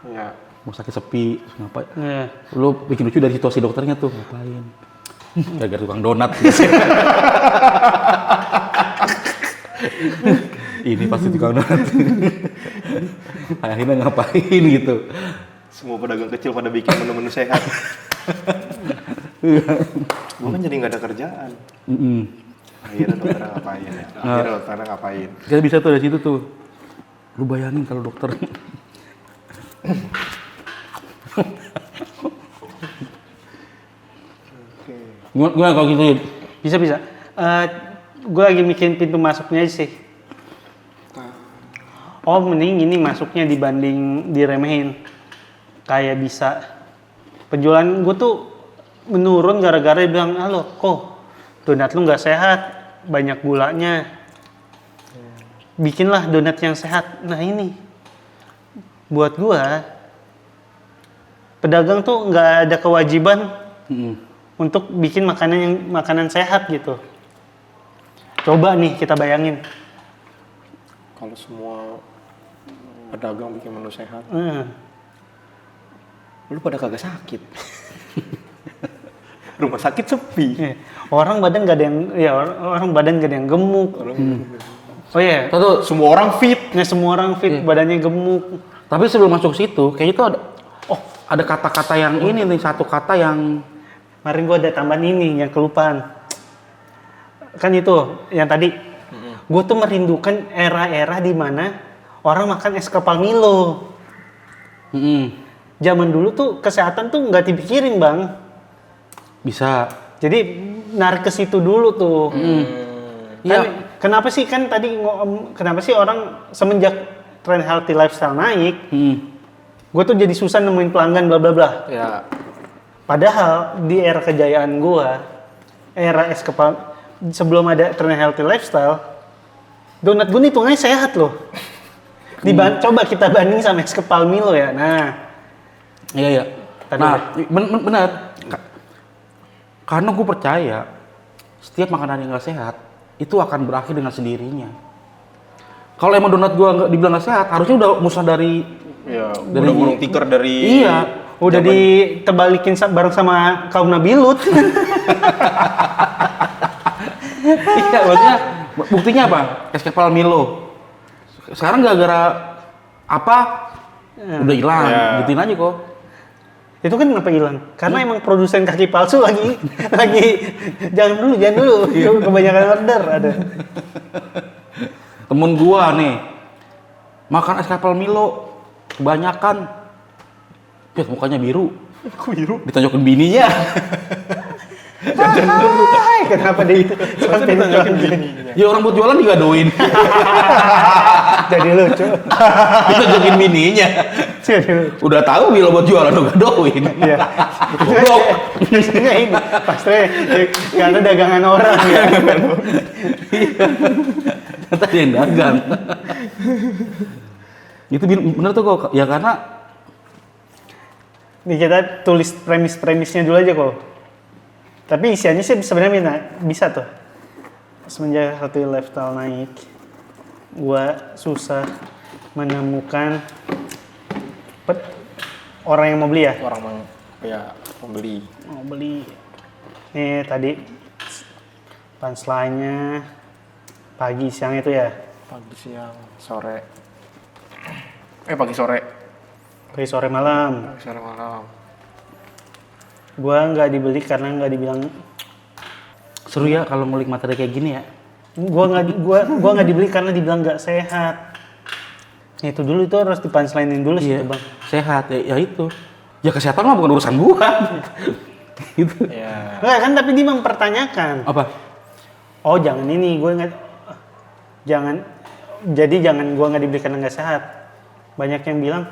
Ya. mau sakit sepi ngapain? Iya. Lu bikin lucu dari situasi dokternya tuh ngapain? Gara-gara tukang donat. Ini pasti tukang donat. Akhirnya ngapain gitu? Semua pedagang kecil pada bikin menu-menu sehat. Gue kan jadi nggak ada kerjaan. Akhirnya dokternya ngapain ya? Akhirnya dokternya ngapain? Kita bisa tuh dari situ tuh. Lu bayangin kalau dokter. Gimana kalau gitu? Bisa. Gue lagi mikirin pintu masuknya aja sih. Oh, mending ini masuknya dibanding diremehin. Kayak bisa penjualan gue tuh menurun gara-gara dia bilang, halo, kok donat lu nggak sehat, banyak gulanya. Bikinlah donat yang sehat. Nah ini, buat gue, pedagang tuh nggak ada kewajiban untuk bikin makanan sehat gitu. Coba nih kita bayangin. Kalau semua pedagang bikin menu sehat, lu pada kagak sakit. Rumah sakit sepi. Orang badan gak ada yang, orang badan gak ada yang gemuk. Oh iya, Tuh, semua orang fit. nggak semua orang fit, badannya gemuk. Tapi sebelum masuk situ, kayaknya tuh ada kata-kata yang ini nih, satu kata yang Kemarin gue ada tambahan ini yang kelupaan. Kan itu yang tadi. Gue tuh merindukan era-era di mana orang makan es kepal Milo. Zaman dulu tuh kesehatan tuh nggak dipikirin bang. bisa. Jadi narik ke situ dulu tuh. Iya. Kenapa sih kan tadi kenapa sih orang semenjak tren healthy lifestyle naik, gue tuh jadi susah nemuin pelanggan bla bla bla. Ya. Padahal di era kejayaan gua, era es kepal sebelum ada tren healthy lifestyle, donat gua nih hitungannya sehat loh. Coba kita banding sama es kepal Milo ya. Nah, Iya. Nah, benar. Karena gue percaya setiap makanan yang nggak sehat itu akan berakhir dengan sendirinya. Kalau emang donat gue nggak dibilang nggak sehat, harusnya udah musnah dari Ya, udah burung tikar dari. Iya. udah ditebalikin bareng sama kaum Nabi Lut. Iya, maksudnya buktinya apa? Es kepal Milo. Sekarang gara-gara apa? Udah hilang, gituin aja kok. Itu kan kenapa hilang? Karena emang produsen kaki palsu lagi jangan dulu. Kebanyakan order ada. Temen gua nih makan es kepal Milo kebanyakan. Lihat mukanya biru. Kok biru? Ditonjokin bininya. Kenapa dia itu? Sampai ditonjokin Ya orang buat jualan digadoin. Jadi lucu. Ditonjokin bininya. Udah tahu Milo buat jualan udah gadoin. Iya. Goblok. Biasanya ini pasti karena dagangan orang ya. Ternyata dia yang dagang. Itu bener tuh kok. Ya karena Nih kita tulis premis-premisnya dulu aja kok. Tapi isiannya sih sebenarnya bisa tuh. Semenjak Hot Wheels Lifestyle naik, gua susah menemukan orang yang mau beli ya. Orang ya pembeli. Mau beli. Nih tadi punchline-nya pagi siang itu ya. Pagi, siang, sore. Pagi sore. Pagi sore malam. Pagi sore malam. Gua nggak dibeli karena nggak dibilang. Seru ya kalau ngulik materi kayak gini ya. Gua nggak dibeli karena dibilang nggak sehat. Nah, itu dulu itu harus dipunchline-in dulu sih Iya, Bang. sehat ya itu. Ya kesehatan mah bukan urusan gua. Gitu. Ya. Enggak kan tapi dia mempertanyakan. Apa? Oh jangan ini, gue nggak, jangan, jadi jangan gue nggak dibeli karena nggak sehat. Banyak yang bilang,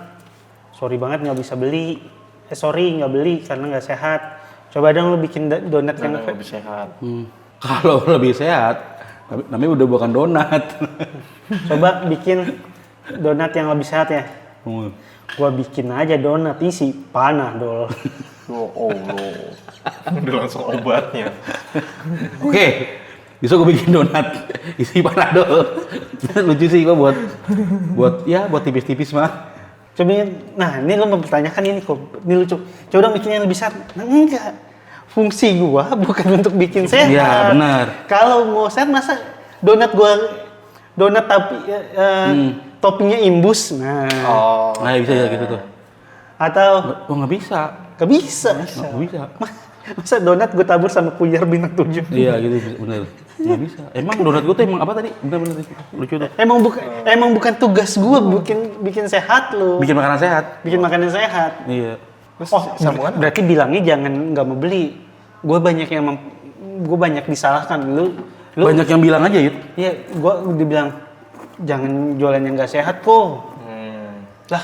sorry banget nggak bisa beli, sorry nggak beli karena nggak sehat. Coba dong lu bikin donat yang Lebih sehat. Kalau lebih sehat, namanya udah bukan donat. coba bikin donat yang lebih sehat ya. Gue bikin aja donat isi Panadol. Oh, udah langsung obatnya. Oke, besok gue bikin donat isi panadol. Lucu sih gue buat tipis-tipis mah. Coba, nah ini lo mempertanyakan ini kok, ini lucu. Coba dong bikin yang lebih sehat. Nah, enggak, fungsi gua bukan untuk bikin sehat. Iya benar. Kalau mau sehat masa donat tapi toppingnya imbus. Nah, Nah bisa ya gitu tuh. atau Oh nggak bisa. nggak bisa. Nggak bisa. Masa donat gue tabur sama kuyar bintang 7. Iya gitu bener. Nggak bisa. Emang donat gue tuh emang apa tadi? Bener lucu tuh. Emang bukan tugas gue bikin sehat lo. Bikin makanan sehat. Bikin makanan sehat. Iya. Oh, berarti bilangnya jangan nggak mau beli. Gue banyak disalahkan lu. Banyak yang bilang aja Yud. Iya, gue dibilang jangan jualan yang nggak sehat kok. Lah,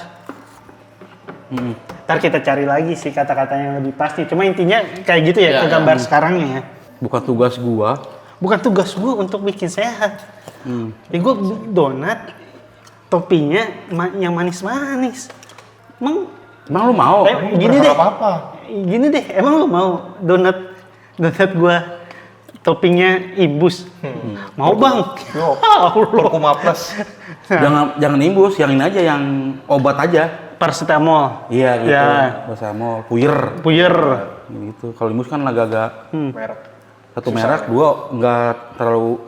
ntar kita cari lagi sih kata-kata yang lebih pasti. Cuma intinya kayak gitu ya, ke gambar sekarangnya ya. Bukan tugas gua. Bukan tugas gue untuk bikin sehat. Ya gue donat, toppingnya yang manis-manis. Emang Emang lu mau? gini deh. Apa-apa. Gini deh, emang lu mau donat gue toppingnya imbus? Mau bang? Yo, Allah. Kurkuma plus. Jangan imbus, yang ini aja yang obat aja. Paracetamol. Iya gitu. Ya. Paracetamol, puyer. Puyer. Gitu. Kalau imbus kan agak-agak Merek. satu merek, dua nggak terlalu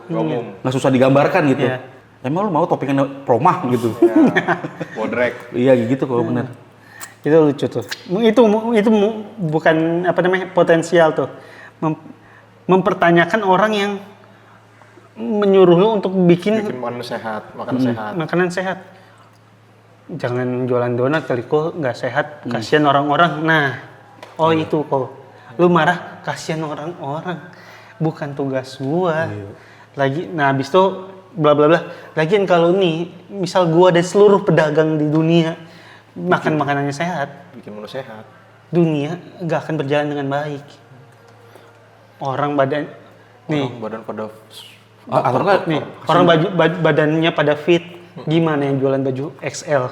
nggak susah digambarkan gitu. Iya. Emang lu mau toppingnya promah gitu? Bodrek. Iya gitu kalau bener. Itu lucu tuh. Itu bukan apa namanya potensial tuh. Mempertanyakan orang yang menyuruh lu untuk bikin Bikin makanan sehat, makanan sehat. makanan sehat. Jangan jualan donat kali kok nggak sehat, kasihan orang-orang. Nah, itu kok. Lu marah, kasihan orang-orang. Bukan tugas gua. Lagi, nah habis itu bla bla bla. Lagian kalau nih, misal gua dan seluruh pedagang di dunia makan makanannya sehat, Bikin menu sehat. dunia nggak akan berjalan dengan baik. Orang badan nih, Orang badan pada Atau enggak nih orang badannya pada fit, gimana yang jualan baju XL?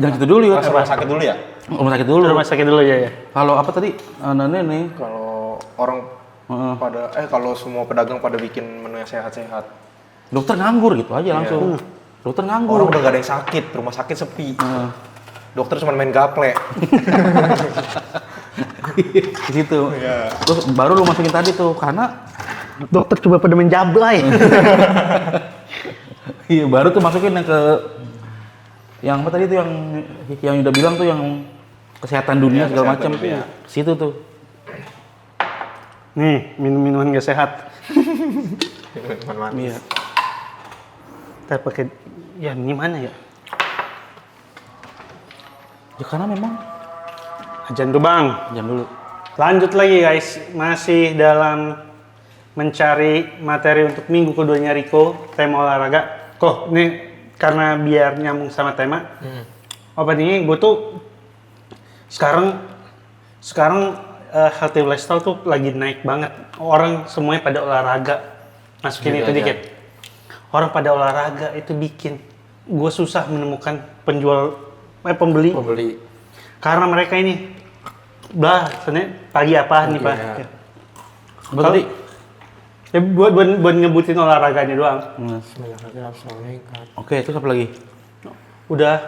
jangan gitu dulu ya. rumah sakit dulu ya. Rumah sakit dulu. Rumah sakit dulu ya. Kalau apa tadi? Nanya nih. Kalau orang kalau semua pedagang pada bikin menu yang sehat-sehat. Dokter nganggur gitu aja langsung. Dokter nganggur. Orang udah gak ada yang sakit, rumah sakit sepi. Dokter cuma main gaple. Di situ. Terus baru lu masukin tadi tuh karena Dokter coba pada menjablay. iya baru tuh masukin yang apa tadi tuh yang udah bilang tuh yang kesehatan dunia segala macam tuh. Situ tuh. Nih, minum-minuman gak sehat. Manis. Iya. Kita pakai, ya ini mana ya? Ya karena memang Ajan dulu bang. jam dulu. Lanjut lagi guys, masih dalam mencari materi untuk minggu keduanya Riko, tema olahraga. Kok, ini karena biar nyambung sama tema. Openingnya gue tuh sekarang healthy lifestyle tuh lagi naik banget. Orang semuanya pada olahraga. Masukin itu dikit. Orang pada olahraga itu bikin gue susah menemukan pembeli. Karena mereka ini, sebenarnya pagi apa nih Pak? ya. Berarti Ya, buat nyebutin olahraganya doang. Olahraga harus meningkat. oke, terus apa lagi? Udah.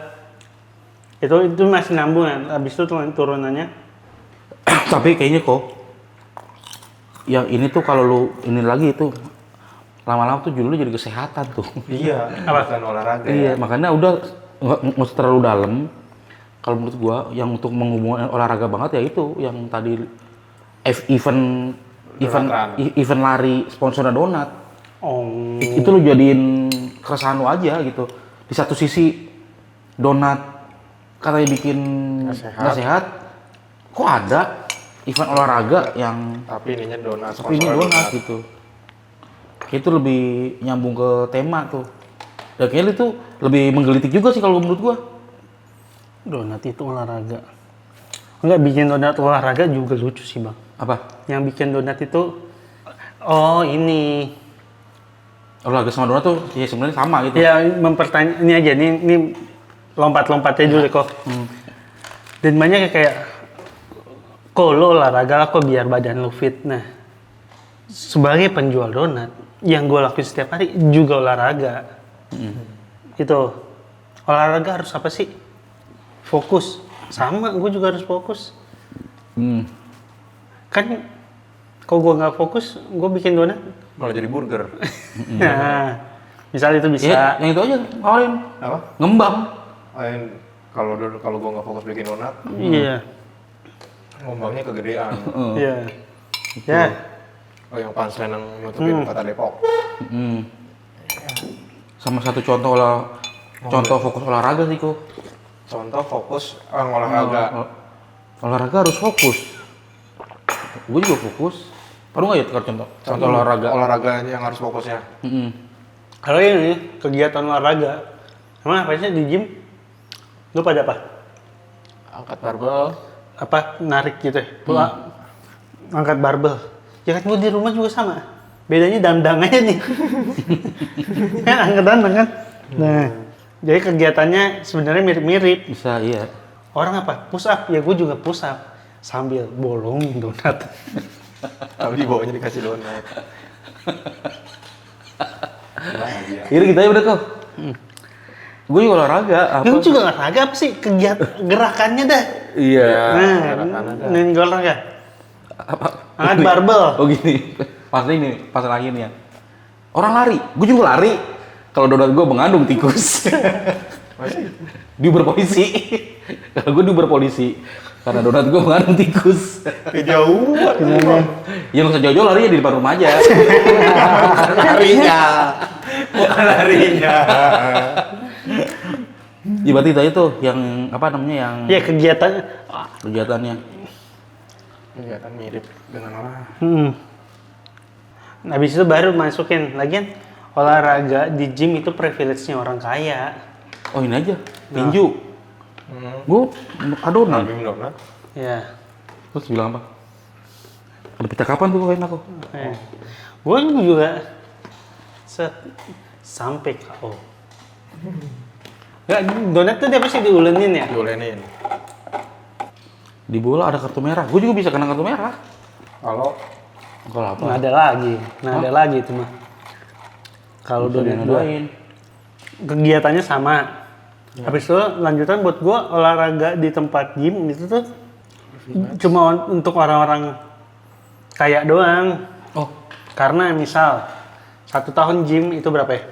Itu masih nambung kan. Habis itu turunannya. Tapi kayaknya kok yang ini tuh kalau lu ini lagi itu lama-lama tuh judulnya jadi kesehatan tuh. Iya, Apa? bukan olahraga. Iya, makanya udah nggak usah terlalu dalam. Kalau menurut gua yang untuk menghubungkan olahraga banget ya itu yang tadi event lari sponsornya donat. Oh. Itu lu jadiin keresahan lu aja gitu. Di satu sisi donat katanya bikin nggak sehat, kok ada event olahraga yang Tapi ininya donat. tapi ini donat gitu. Kayak itu lebih nyambung ke tema tuh. Dan kayaknya itu lebih menggelitik juga sih kalau menurut gua. Donat itu olahraga. Enggak, bikin donat olahraga juga lucu sih Bang. Apa? Yang bikin donat itu, oh ini. Olahraga sama donat tuh ya sebenarnya sama gitu. Ya mempertanya, ini aja, ini lompat-lompatnya dulu kok. Dan banyak kayak, kok lo olahraga kok biar badan lo fit. Nah, sebagai penjual donat, yang gue lakuin setiap hari juga olahraga. Itu, olahraga harus apa sih? Fokus. Sama, gue juga harus fokus. Kan, kalau gue nggak fokus, gue bikin donat. Malah jadi burger. Nah, misal itu bisa. Ya, yang itu aja, ngawain. Apa? Ngembang. Kalau gua nggak fokus bikin donat, Iya, ngembangnya kegedean. iya. Ya, Oh, yang punchline yang nutupin kata Depok. Sama satu contoh fokus olahraga sih kok. Contoh fokus olahraga. Olahraga harus fokus. Gue juga fokus. Perlu nggak ya tukar contoh? Contoh olahraga. Olahraganya yang harus fokusnya. kalau ini kegiatan olahraga, emang apa sih di gym? Lu pada apa? Angkat barbel. Apa narik gitu ya? Angkat barbel. Ya kan gue di rumah juga sama. Bedanya dandang aja nih. Kan angkat dandang kan? Nah, jadi kegiatannya sebenarnya mirip-mirip. Bisa, iya. Orang apa? Push up. Ya gue juga push up. Sambil bolongin donat. Tapi di bawahnya dikasih donat. Ini kita ya udah kok. Gue juga olahraga. Apa? Lu juga olahraga apa sih? Kegiatan gerakannya dah. Iya. Nah, ini olahraga. Angkat barbel. Oh gini. Pas lagi nih ya. Orang lari, gue juga lari. Kalau donat gue mengandung tikus. Dia berpolisi. Kalau gue dia berpolisi. Karena donat gue mengandung tikus. Kejauhan. Ya nggak usah jauh-jauh, lari di depan rumah aja. Bukan larinya. Ya berarti tadi tuh yang apa namanya yang Ya kegiatan. kegiatannya. Kegiatan mirip dengan olahraga. Habis itu baru masukin. Lagian olahraga di gym itu privilege-nya orang kaya. Oh ini aja, tinju. Gue adonan. Tapi donat. Ya. Terus bilang apa? Ada pita kapan tuh kain aku? Gue juga sampai KO. Nggak, donat tuh dia pasti diulenin ya? Diolenin. Di bola ada kartu merah. Gue juga bisa kena kartu merah. Kalau Kalau apa? Nggak ada lagi. Nah, ada lagi itu mah. Kalau Bisa donat gue, dinadain. kegiatannya sama. Habis itu lanjutan buat gue olahraga di tempat gym itu tuh cuma untuk orang-orang kaya doang. Oh, Karena misal 1 tahun gym itu berapa ya?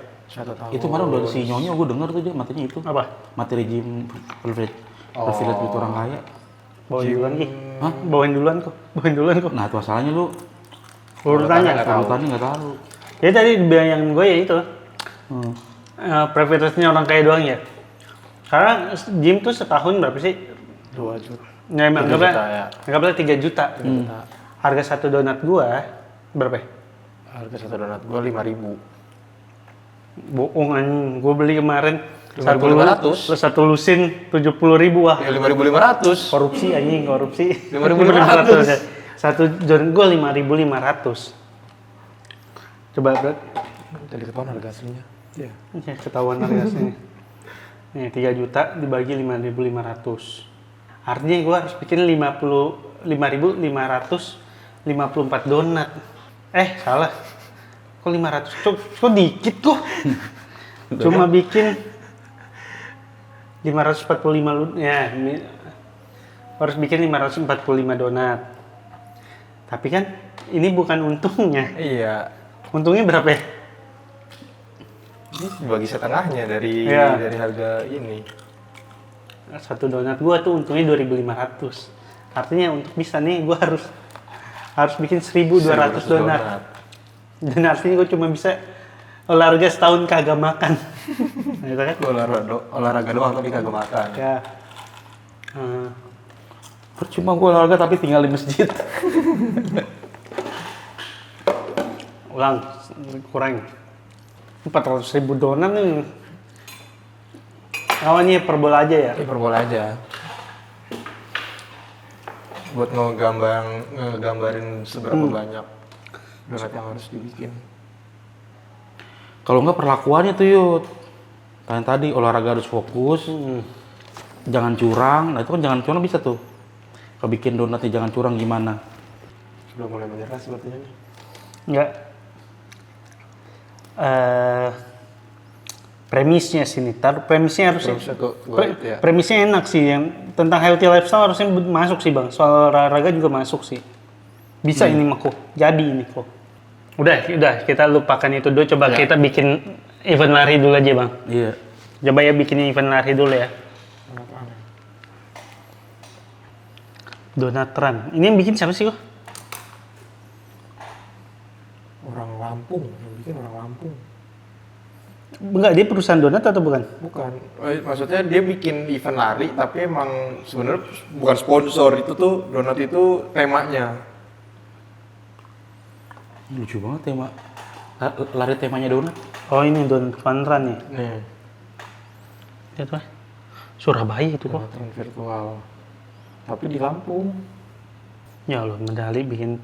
1 tahun. itu kemarin udah si Nyonya gue denger tuh dia materi itu. Apa? Materi gym privilege itu orang kaya. Bawain duluan Ki. Hah? Bawain duluan kok. Nah, itu masalahnya lu Urutannya. urutannya nggak tahu. Ya tadi yang gue ya itu. Privilege-nya orang kaya doang ya. Karena gym tuh setahun berapa sih? 2 juta. Ya, anggaplah 3 juta. Harga satu donat gua berapa ya? Harga satu donat gua 5.000. Bohong anjing, gua beli kemarin 5.500. satu lusin 70.000 wah. Ya 5.500. Korupsi anjing, korupsi. 5.500. ya. Satu donat gua 5.500. Coba berat. Jadi ketahuan harga aslinya. Ya, ketahuan harga aslinya. Nih 3 juta dibagi 5.500. Artinya gue harus bikin 55.554 donat. Salah. Kok 500? Kok dikit kok. Cuma bikin 545 ya. Harus bikin 545 donat. Tapi kan ini bukan untungnya. Iya. Untungnya berapa ya? Ini bagi setengahnya dari Iya. dari harga ini. Satu donat gua tuh untungnya 2.500. Artinya untuk bisa nih gua harus bikin 1.200 donat. Dan artinya gua cuma bisa olahraga setahun kagak makan. Nah, itu kan? Olahraga doang tapi kagak makan. Ya. Percuma gue olahraga tapi tinggal di masjid. Ulang, kurang 400.000 donat nih. Awalnya perbola aja ya? Hiperbola aja. Buat ngegambarin seberapa banyak donat yang harus dibikin. Kalau nggak perlakuannya tuh Yud. Kayak tadi olahraga harus fokus, jangan curang. Nah itu kan jangan curang bisa tuh. Kalau bikin donatnya jangan curang gimana? Sudah mulai menyerah sepertinya. Enggak. Premisnya sini, premisnya harusnya. Premisnya enak sih, yang tentang healthy lifestyle harusnya masuk sih bang. Soal olahraga juga masuk sih. Bisa ini mah kok, jadi ini kok. Udah kita lupakan itu dulu. Coba kita bikin event lari dulu aja bang. Iya. Coba ya bikin event lari dulu ya. Donat run. Ini yang bikin siapa sih kok? Orang Lampung, yang bikin orang Lampung. Enggak, dia perusahaan donat atau bukan? Bukan. Maksudnya dia bikin event lari tapi emang sebenarnya bukan sponsor, itu tuh donat itu temanya. Lucu banget tema. Lari temanya donat. Oh ini donat fun run ya? Nih, Lihat lah. Surabaya itu kok. donat virtual. Tapi di Lampung. Ya Allah, medali bikin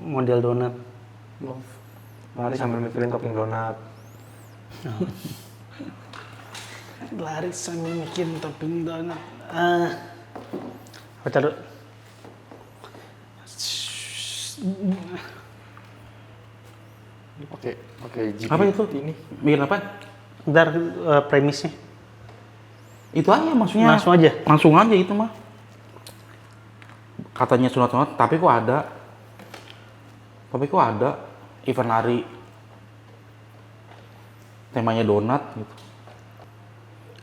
model donat. Love. Lari sambil mikirin topping donat. Lari sambil bikin topping donat. Bentar. Pakai GPT Apa itu? ini. Bikin apa? Bentar, premisnya. Itu aja maksudnya. Langsung aja? Langsung aja itu mah. Katanya sunat-sunat, tapi kok ada event lari temanya donat gitu.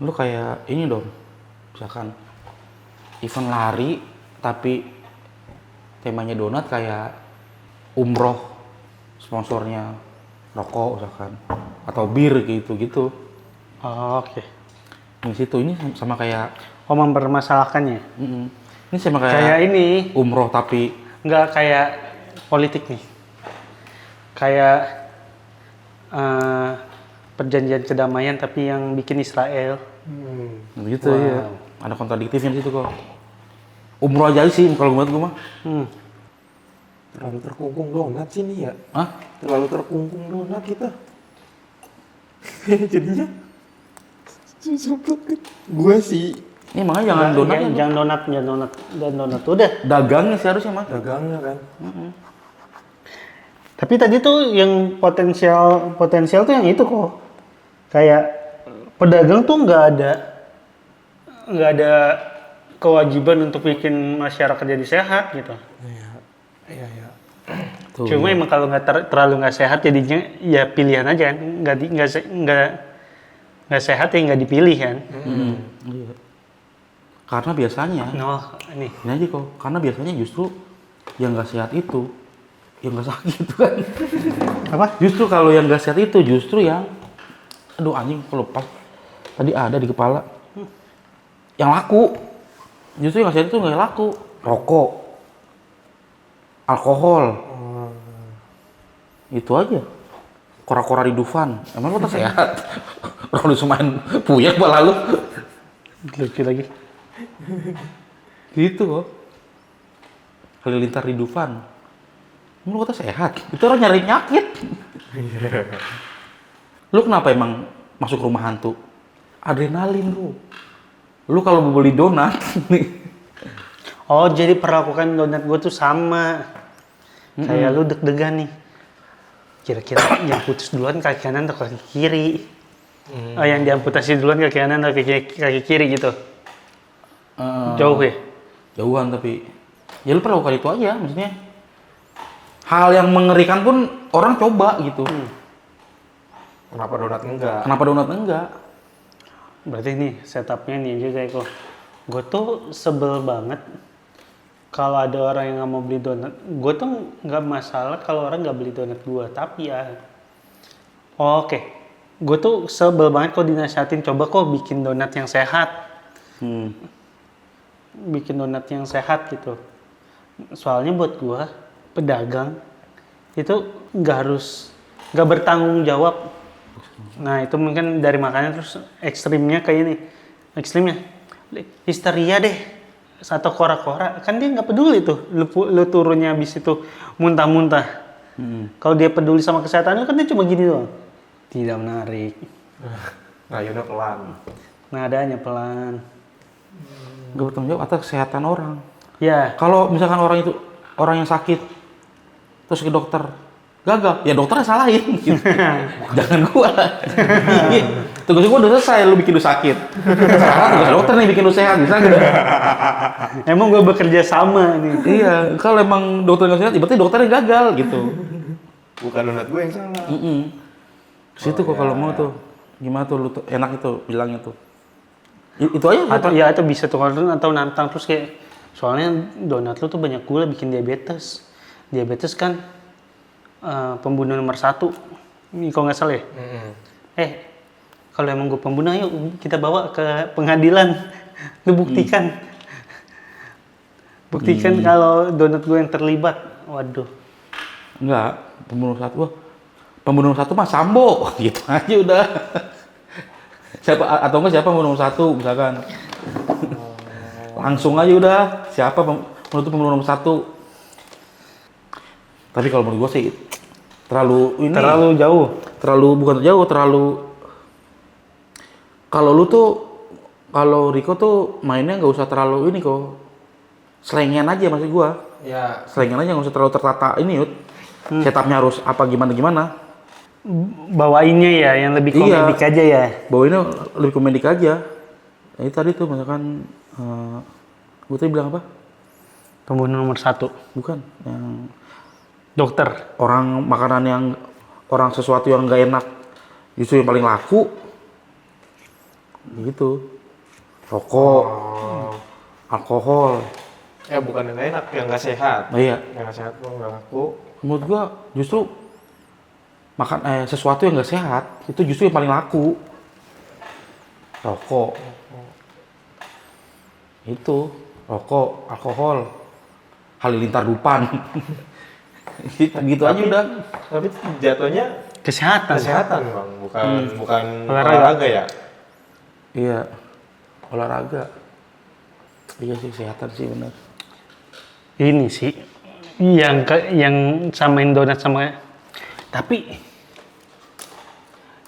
Lu kayak ini dong, misalkan event lari tapi temanya donat kayak umroh sponsornya rokok misalkan atau bir gitu. Oh, oke. Di situ ini sama kayak Oh, mempermasalahkannya. ini sama Kayak kayak ini, umroh tapi nggak kayak politik nih. Kayak perjanjian kedamaian tapi yang bikin Israel. gitu ya. Ada kontradiktifnya di situ kok. Umroh aja sih kalau menurut gue mah. Terlalu terkungkung donat sih nih ya. Hah? Terlalu terkungkung donat kita. Jadinya susah banget. Gue sih Ini makanya jangan donat ya. Jangan donat udah. Dagangnya sih harusnya mah. dagangnya kan. Tapi tadi tuh yang potensial tuh yang itu kok. Kayak pedagang tuh nggak ada kewajiban untuk bikin masyarakat jadi sehat gitu. Iya. Tuh. Cuma emang kalau terlalu nggak sehat jadinya ya pilihan aja kan. Nggak sehat ya nggak dipilih kan. Iya. Karena biasanya Ini. ini aja kok. Karena biasanya justru yang nggak sehat itu yang nggak sakit kan. Apa? Justru kalau yang nggak sehat itu justru yang aduh anjing kok lepas. Tadi ada di kepala. Yang laku. Justru yang nggak sehat itu nggak laku. Rokok. Alkohol. Itu aja. Kora-kora di Dufan. Emang lo tak sehat? Orang lu main puyeng malah lu. Lucu lagi. Gitu kok. Halilintar di Dufan. Lu kata sehat? Itu orang nyari nyakit. Lu kenapa emang masuk rumah hantu? Adrenalin lu. Lu kalau mau beli donat nih, Oh, jadi perlakukan donat gue tuh sama. Kayak lu deg-degan nih. Kira-kira yang putus duluan kaki kanan atau kaki kiri? Oh, yang diamputasi duluan kaki kanan atau kaki kiri gitu? Jauh ya? Jauhan tapi ya lu perlakukan itu aja, maksudnya hal yang mengerikan pun orang coba gitu. Kenapa donat enggak? Kenapa donat enggak? Berarti nih setupnya nih juga Eko. Gue tuh sebel banget kalau ada orang yang nggak mau beli donat. Gue tuh nggak masalah kalau orang nggak beli donat gue, tapi ya oke. Gue tuh sebel banget kalau dinasihatin coba kok bikin donat yang sehat. Bikin donat yang sehat gitu. Soalnya buat gue pedagang itu nggak bertanggung jawab. Nah itu mungkin dari makannya terus ekstrimnya kayak ini. Ekstrimnya histeria deh. Atau kora-kora. Kan dia nggak peduli tuh. Lu turunnya habis itu muntah-muntah. Kalau dia peduli sama kesehatan lu kan dia cuma gini doang. Tidak menarik. Ngayunnya pelan. Nadanya pelan. Gak bertanggung jawab atas kesehatan orang. Ya. Kalau misalkan orang yang sakit terus ke dokter gagal, ya dokternya salahin. Gitu. Jangan gua. Tugas gua udah selesai, lu bikin lu sakit. Sekarang tugas dokter nih bikin lu sehat, bisa nggak? Emang gua bekerja sama nih. Iya, kalau emang dokter nggak sehat, ya berarti dokternya gagal gitu. Bukan donat gue yang salah. Situ kok kalau mau tuh, gimana tuh lu tuh enak itu bilangnya tuh. Itu aja. Atau ya itu bisa tuh atau nantang terus kayak soalnya donat lu tuh banyak gula bikin diabetes. Diabetes kan pembunuh nomor 1. Ini kalau nggak salah ya. Kalau emang gue pembunuh, yuk kita bawa ke pengadilan. Lu buktikan. Buktikan kalau donat gue yang terlibat. Waduh. Enggak, pembunuh satu. Wah, pembunuh satu mah Sambo. Gitu aja udah. Siapa atau enggak siapa pembunuh satu misalkan. Langsung aja udah. Siapa pembunuh nomor 1. Tapi kalau menurut gue sih terlalu jauh. Kalau Rico tuh mainnya nggak usah terlalu ini kok. Selengean aja maksud gue. Ya. Selengean aja nggak usah terlalu tertata ini Yud. Setupnya harus apa gimana. Bawainnya ya yang lebih komedik aja ya. Bawainnya lebih komedik aja. Ini tadi tuh misalkan gue tadi bilang apa? Pembunuh nomor 1. Bukan, yang Dokter. Orang sesuatu yang nggak enak justru yang paling laku. Gitu. Rokok, alkohol. Ya bukan yang nggak enak, yang nggak sehat. Iya. Yang nggak sehat tuh nggak laku. Menurut gua justru sesuatu yang nggak sehat itu justru yang paling laku. Rokok. Itu, rokok, alkohol, halilintar dupan. gitu aja udah. Tapi jatuhnya Kesehatan bang, bukan olahraga ya. Iya, olahraga. Iya sih, kesehatan sih benar. Ini sih yang samain donat sama, tapi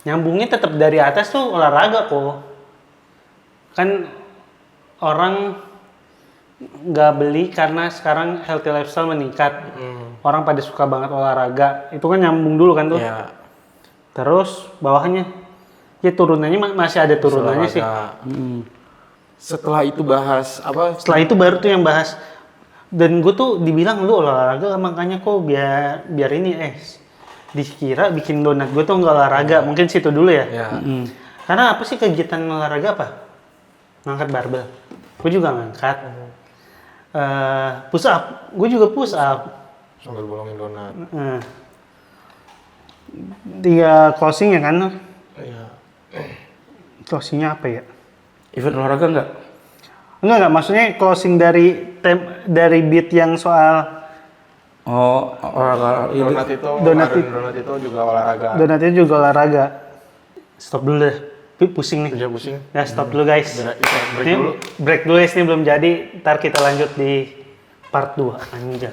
nyambungnya tetap dari atas tuh olahraga kok. Kan orang nggak beli karena sekarang healthy lifestyle meningkat. Orang pada suka banget olahraga. Itu kan nyambung dulu kan tuh. Iya. Terus bawahnya ya turunannya masih ada turunannya sih. Setelah itu bahas apa? Setelah itu baru tuh yang bahas. Dan gue tuh dibilang lu olahraga makanya kok biar ini dikira bikin donat gue tuh nggak olahraga. Mungkin situ dulu ya. Ya. Karena apa sih kegiatan olahraga apa? Ngangkat barbel. Gue juga ngangkat. Push up. Gue juga push up. Sambil bolongin donat. Dia closing ya kan? Iya. Closingnya apa ya? Event olahraga enggak? Enggak, maksudnya closing dari beat yang soal Olahraga. Donat itu juga olahraga. donatnya juga olahraga. Stop dulu deh, pusing nih. Udah pusing. Ya stop dulu guys. Break Ini dulu. break dulu guys, ini belum jadi. Ntar kita lanjut di part 2. Anjay.